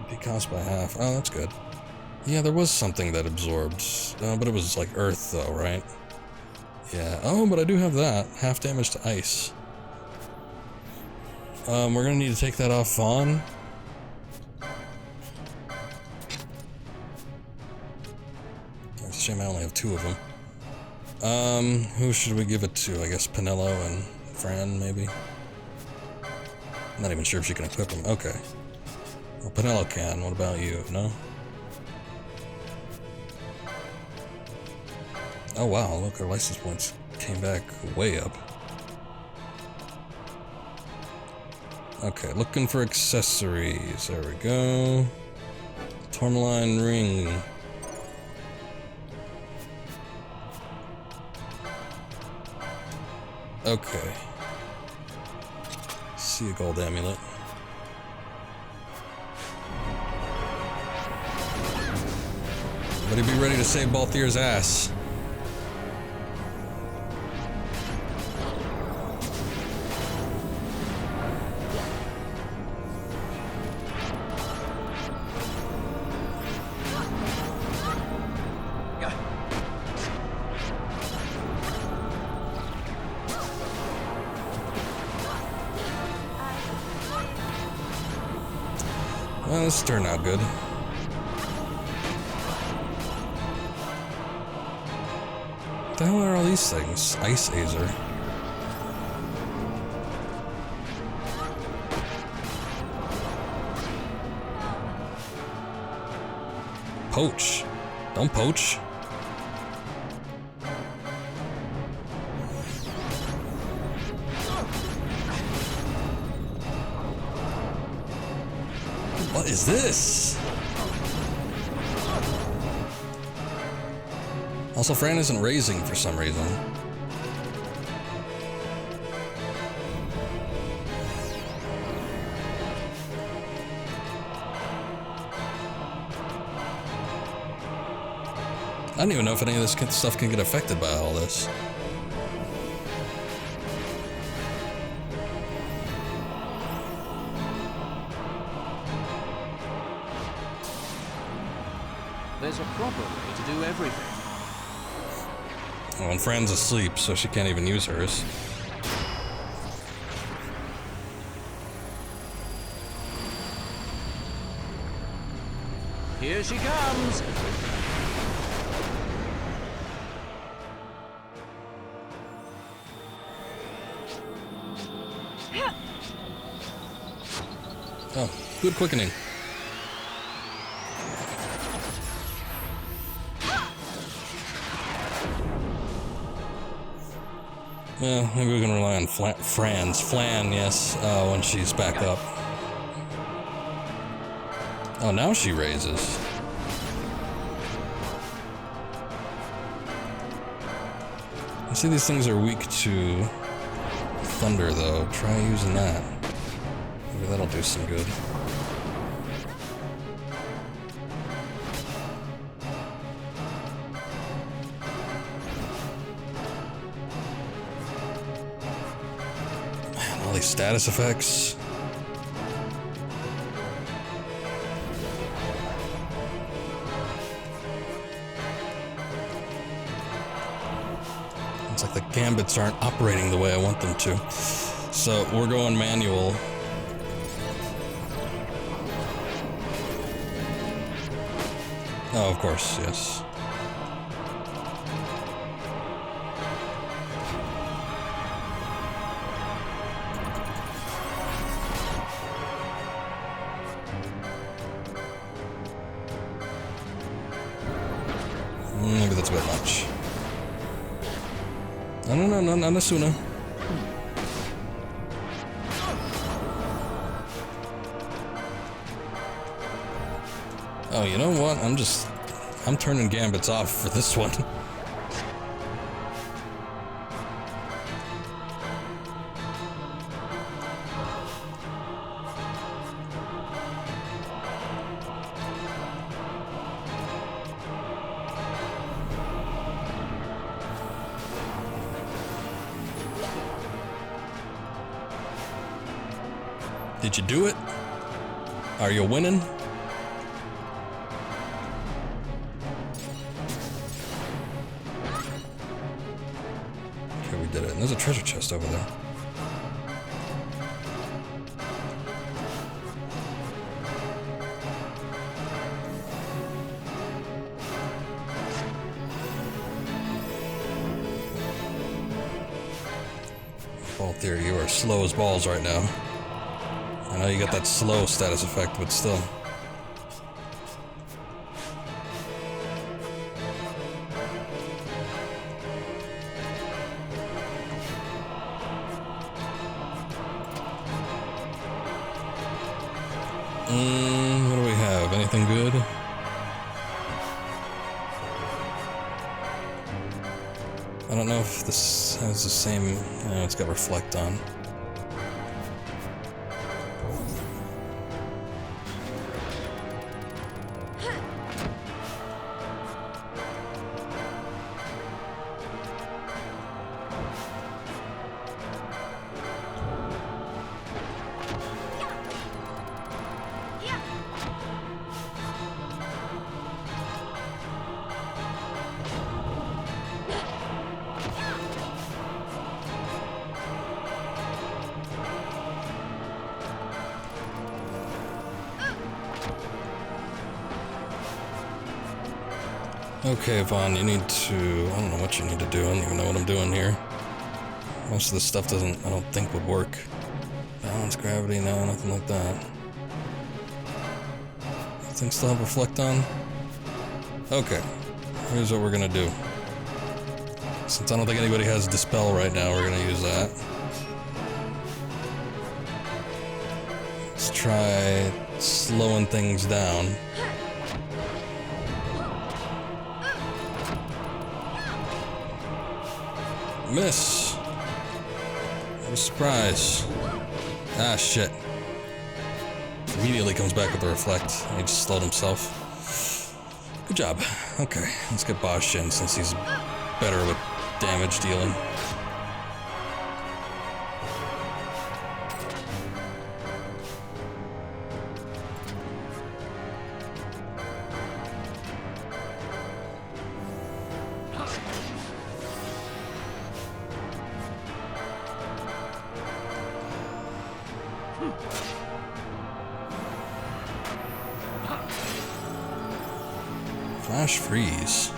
Decost by half. Oh, that's good. Yeah, there was something that absorbed, but it was like earth though, right? Yeah, oh, but I do have that. Half damage to ice. We're gonna need to take that off Vaughn. It's a shame I only have 2 of them. Who should we give it to? I guess Penelo and Fran, maybe? I'm not even sure if she can equip them. Okay. Well, Penelo can. What about you? No? Oh wow, look, our license points came back way up. Okay, looking for accessories. There we go. Tourmaline ring. Okay. See a gold amulet. Everybody be ready to save Balthier's ass. Well, this turned out good. What the hell are all these things? Ice Azer. Poach. Don't poach. What is this? Also, Fran isn't raising for some reason. I don't even know if any of this stuff can get affected by all this. There's a proper way to do everything. Oh, and Fran's asleep, so she can't even use hers. Here she comes! Oh, good quickening. Yeah, maybe we can rely on Flan, yes, when she's back up. Oh, now she raises. You see, these things are weak to thunder, though. Try using that. Maybe that'll do some good. Man, all these status effects. Like the gambits aren't operating the way I want them to. So we're going manual. Oh, of course, yes. Maybe that's a bit much. No, not sooner. Oh, you know what? I'm turning gambits off for this one. Did you do it? Are you winning? Okay, we did it. And there's a treasure chest over there. Ball theory, you are slow as balls right now. I know you got that slow status effect, but still. What do we have? Anything good? I don't know if this has the same... it's got reflect on. Okay, Vaughn, you need to... I don't know what you need to do. I don't even know what I'm doing here. Most of this stuff I don't think would work. Balance, gravity, no, nothing like that. Things still have reflect on? Okay, here's what we're gonna do. Since I don't think anybody has Dispel right now, we're gonna use that. Let's try slowing things down. Miss. What a surprise. Ah, shit. Immediately comes back with the reflect. He just slowed himself. Good job. Okay, let's get Bosch in since he's better with damage dealing. Flash freeze.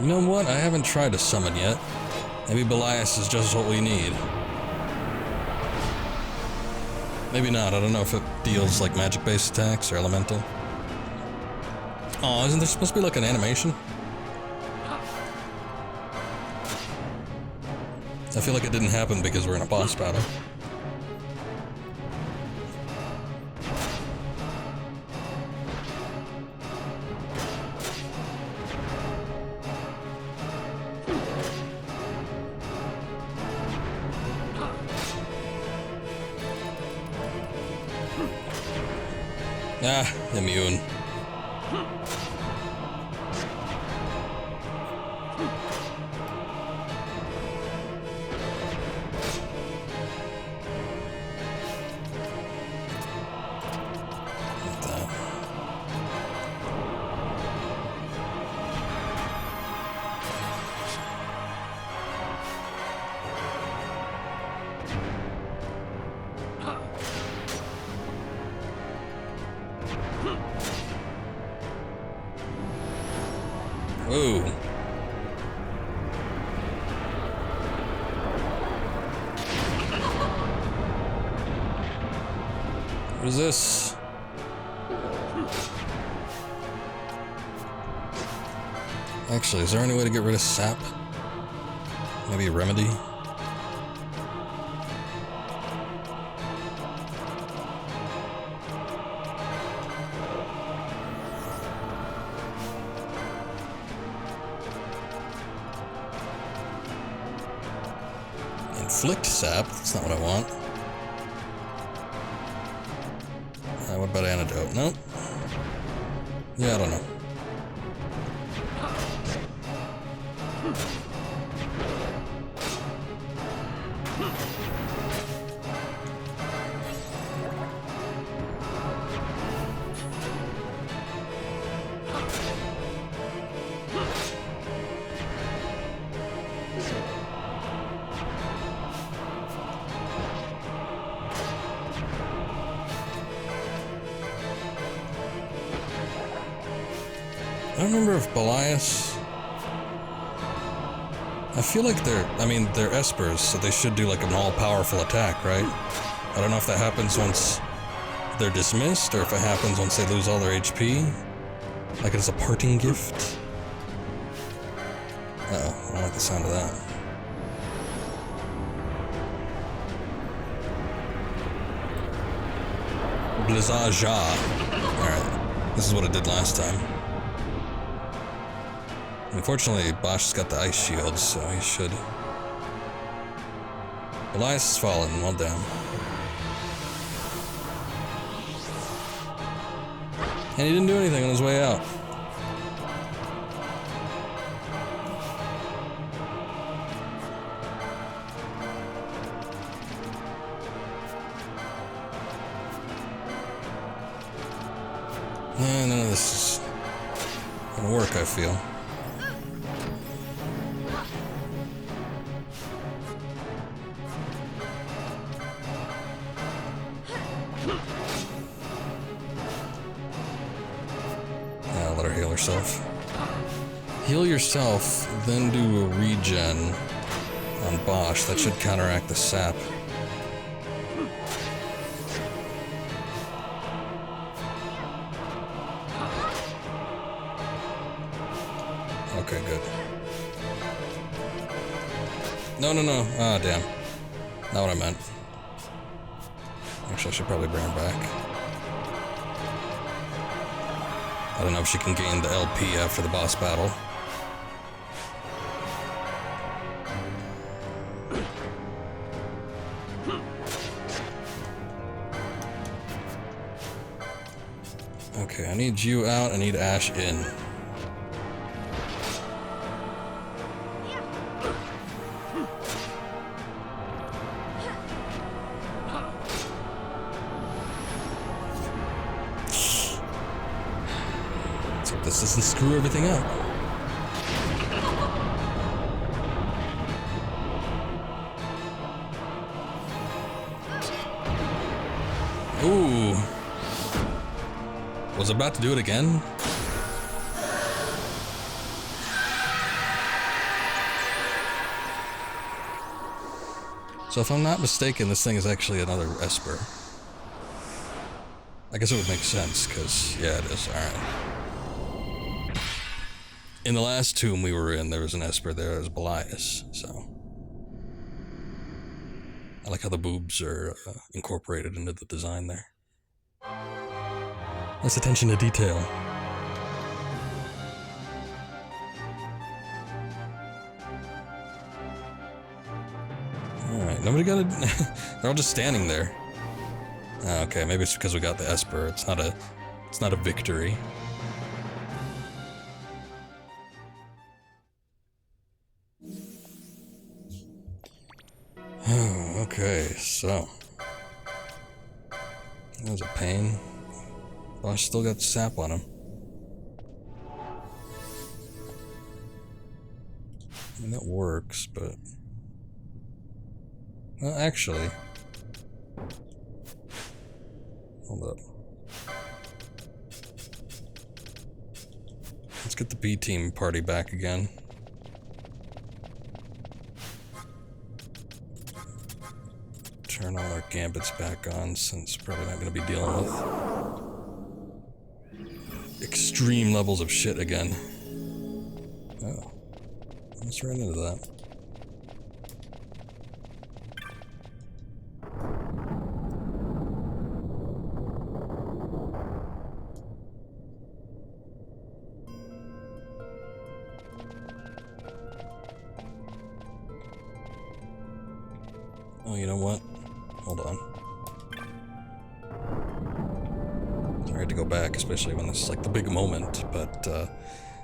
You know what? I haven't tried to summon yet. Maybe Belias is just what we need. Maybe not. I don't know if it deals like magic-based attacks or elemental. Oh, isn't there supposed to be like an animation? I feel like it didn't happen because we're in a boss battle. Ah, immune. Whoa. What is this? Actually, is there any way to get rid of sap? Maybe a remedy? Inflict sap, that's not what I want. What about antidote? Nope. Yeah, I don't know. I don't remember if Belias... I feel like they're espers, so they should do like an all-powerful attack, right? I don't know if that happens once they're dismissed, or if it happens once they lose all their HP. Like it's a parting gift. Uh-oh, I don't like the sound of that. Blizzaja. Alright, this is what it did last time. Unfortunately, Bosch's got the ice shield, so he should. Elias has fallen, well done. And he didn't do anything on his way out. None of this is gonna work, I feel. Let her heal herself. Heal yourself, then do a regen on Bosch. That should counteract the sap. Okay, good. No. Ah, damn. Not what I meant. Actually, I should probably bring her back. I don't know if she can gain the LP after the boss battle. Okay, I need you out, I need Ash in. This doesn't screw everything up. Ooh. Was about to do it again? So if I'm not mistaken, this thing is actually another Esper. I guess it would make sense, because, yeah, it is. Alright. In the last tomb we were in, there was an Esper there as Belias, so. I like how the boobs are incorporated into the design there. Nice attention to detail. Alright, nobody got it. They're all just standing there. Okay, maybe it's because we got the Esper. It's not a victory. Okay, so that was a pain. Well, I still got sap on him. I mean, that works, but well, actually, hold up. Let's get the B team party back again. Turn all our gambits back on, since we're probably not going to be dealing with extreme levels of shit again. Oh, let's run into that. Oh, you know what? Hold on. Sorry to go back, especially when this is like the big moment, but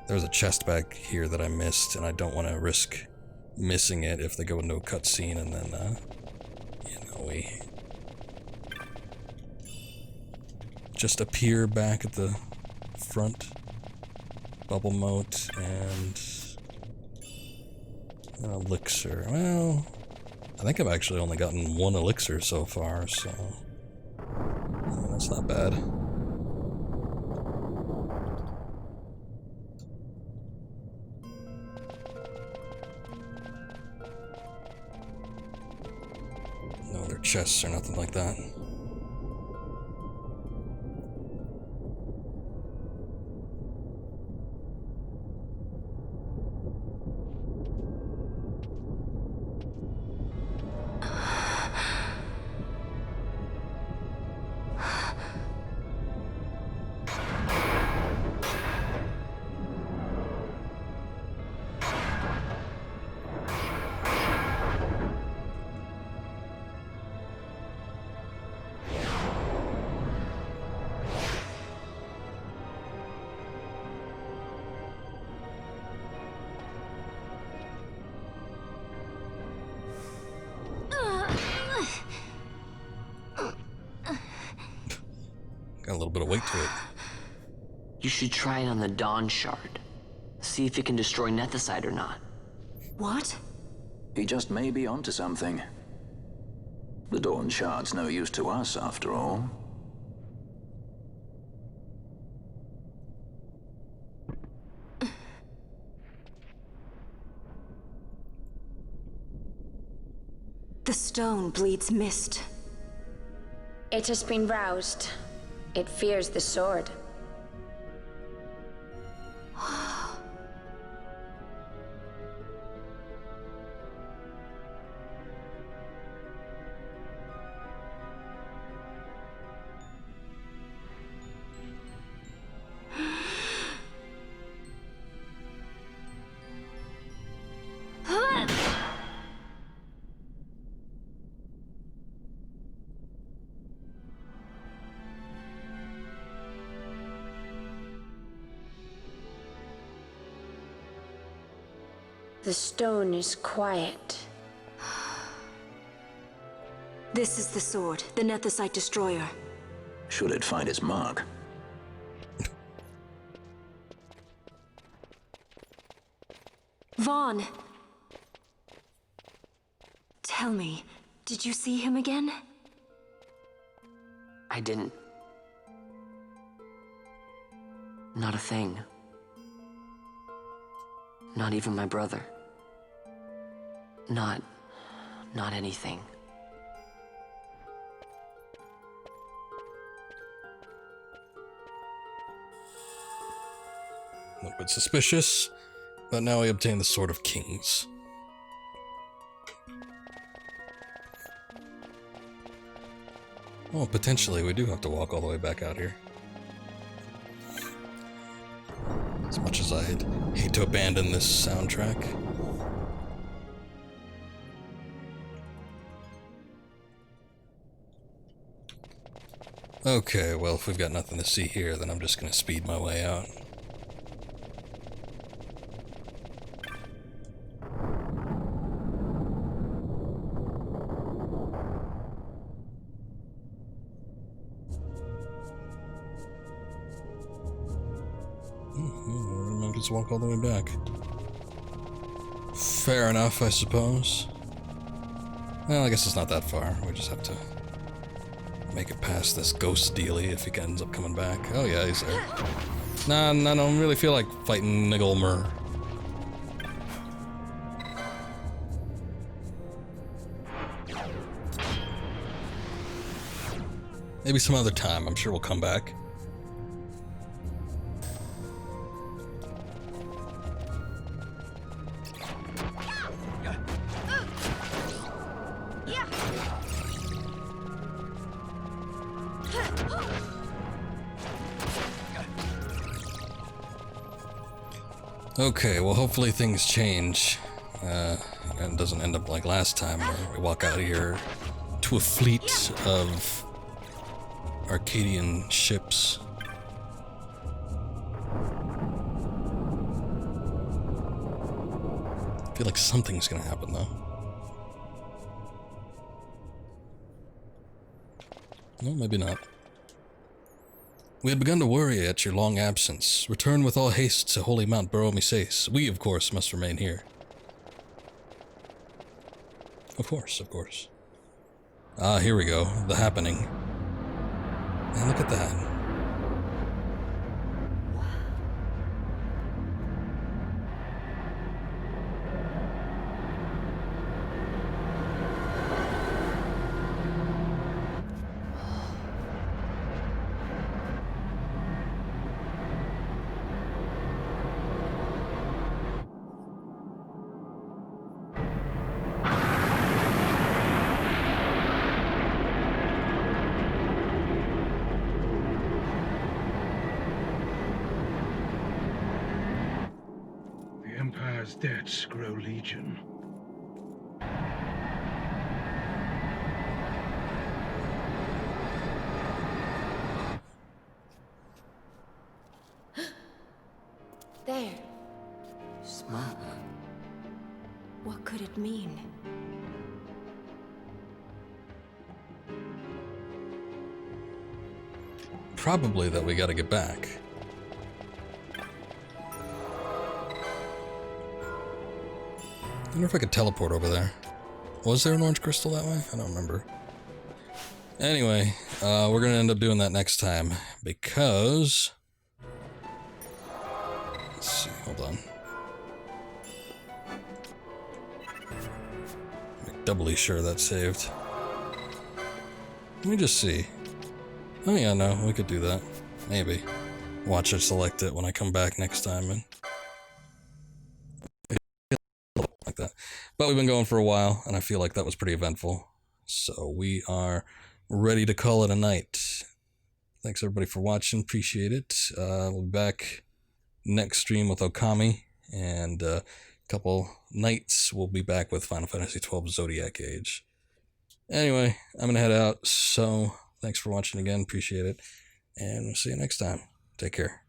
there's a chest back here that I missed, and I don't want to risk missing it if they go into a cutscene and then, you know, we just appear back at the front. Bubble moat and an elixir. Well, I think I've actually only gotten one elixir so far, so yeah, that's not bad. No other chests or nothing like that. Got a little bit of weight to it. You should try it on the Dawn Shard. See if it can destroy Nethicite or not. What? He just may be onto something. The Dawn Shard's no use to us, after all. The stone bleeds mist. It has been roused. It fears the sword. The stone is quiet. This is the sword, the Nethicite destroyer. Should it find its mark? Vaughn! Tell me, did you see him again? I didn't. Not a thing. Not even my brother. Not anything. A little bit suspicious, but now we obtain the Sword of Kings. Oh, potentially we do have to walk all the way back out here. As much as I'd hate to abandon this soundtrack. Okay, well, if we've got nothing to see here, then I'm just gonna speed my way out. I just walk all the way back. Fair enough, I suppose. Well, I guess it's not that far. We just have to make it past this ghost dealie if he ends up coming back. Oh yeah, he's there. Nah, I don't really feel like fighting Niggelmer. Maybe some other time. I'm sure we'll come back. Okay, well hopefully things change, and doesn't end up like last time where we walk out of here to a fleet of Arcadian ships. I feel like something's gonna happen though. No, maybe not. We had begun to worry at your long absence. Return with all haste to holy Mount Baromises. We, of course, must remain here. Of course, of course. Ah, here we go. The happening. And look at that. Empire's debts grow legion. There. Smart. What could it mean? Probably that we gotta get back. I wonder if I could teleport over there. Was there an orange crystal that way? I don't remember. Anyway, we're gonna end up doing that next time because... Let's see, hold on. Make doubly sure that's saved. Let me just see. Oh yeah, no, we could do that. Maybe. Watch it select it when I come back next time and... like that. But we've been going for a while, and I feel like that was pretty eventful. So we are ready to call it a night. Thanks everybody for watching. Appreciate it. We'll be back next stream with Okami, and a couple nights we'll be back with Final Fantasy XII Zodiac Age. Anyway, I'm gonna head out, so thanks for watching again. Appreciate it. And we'll see you next time. Take care.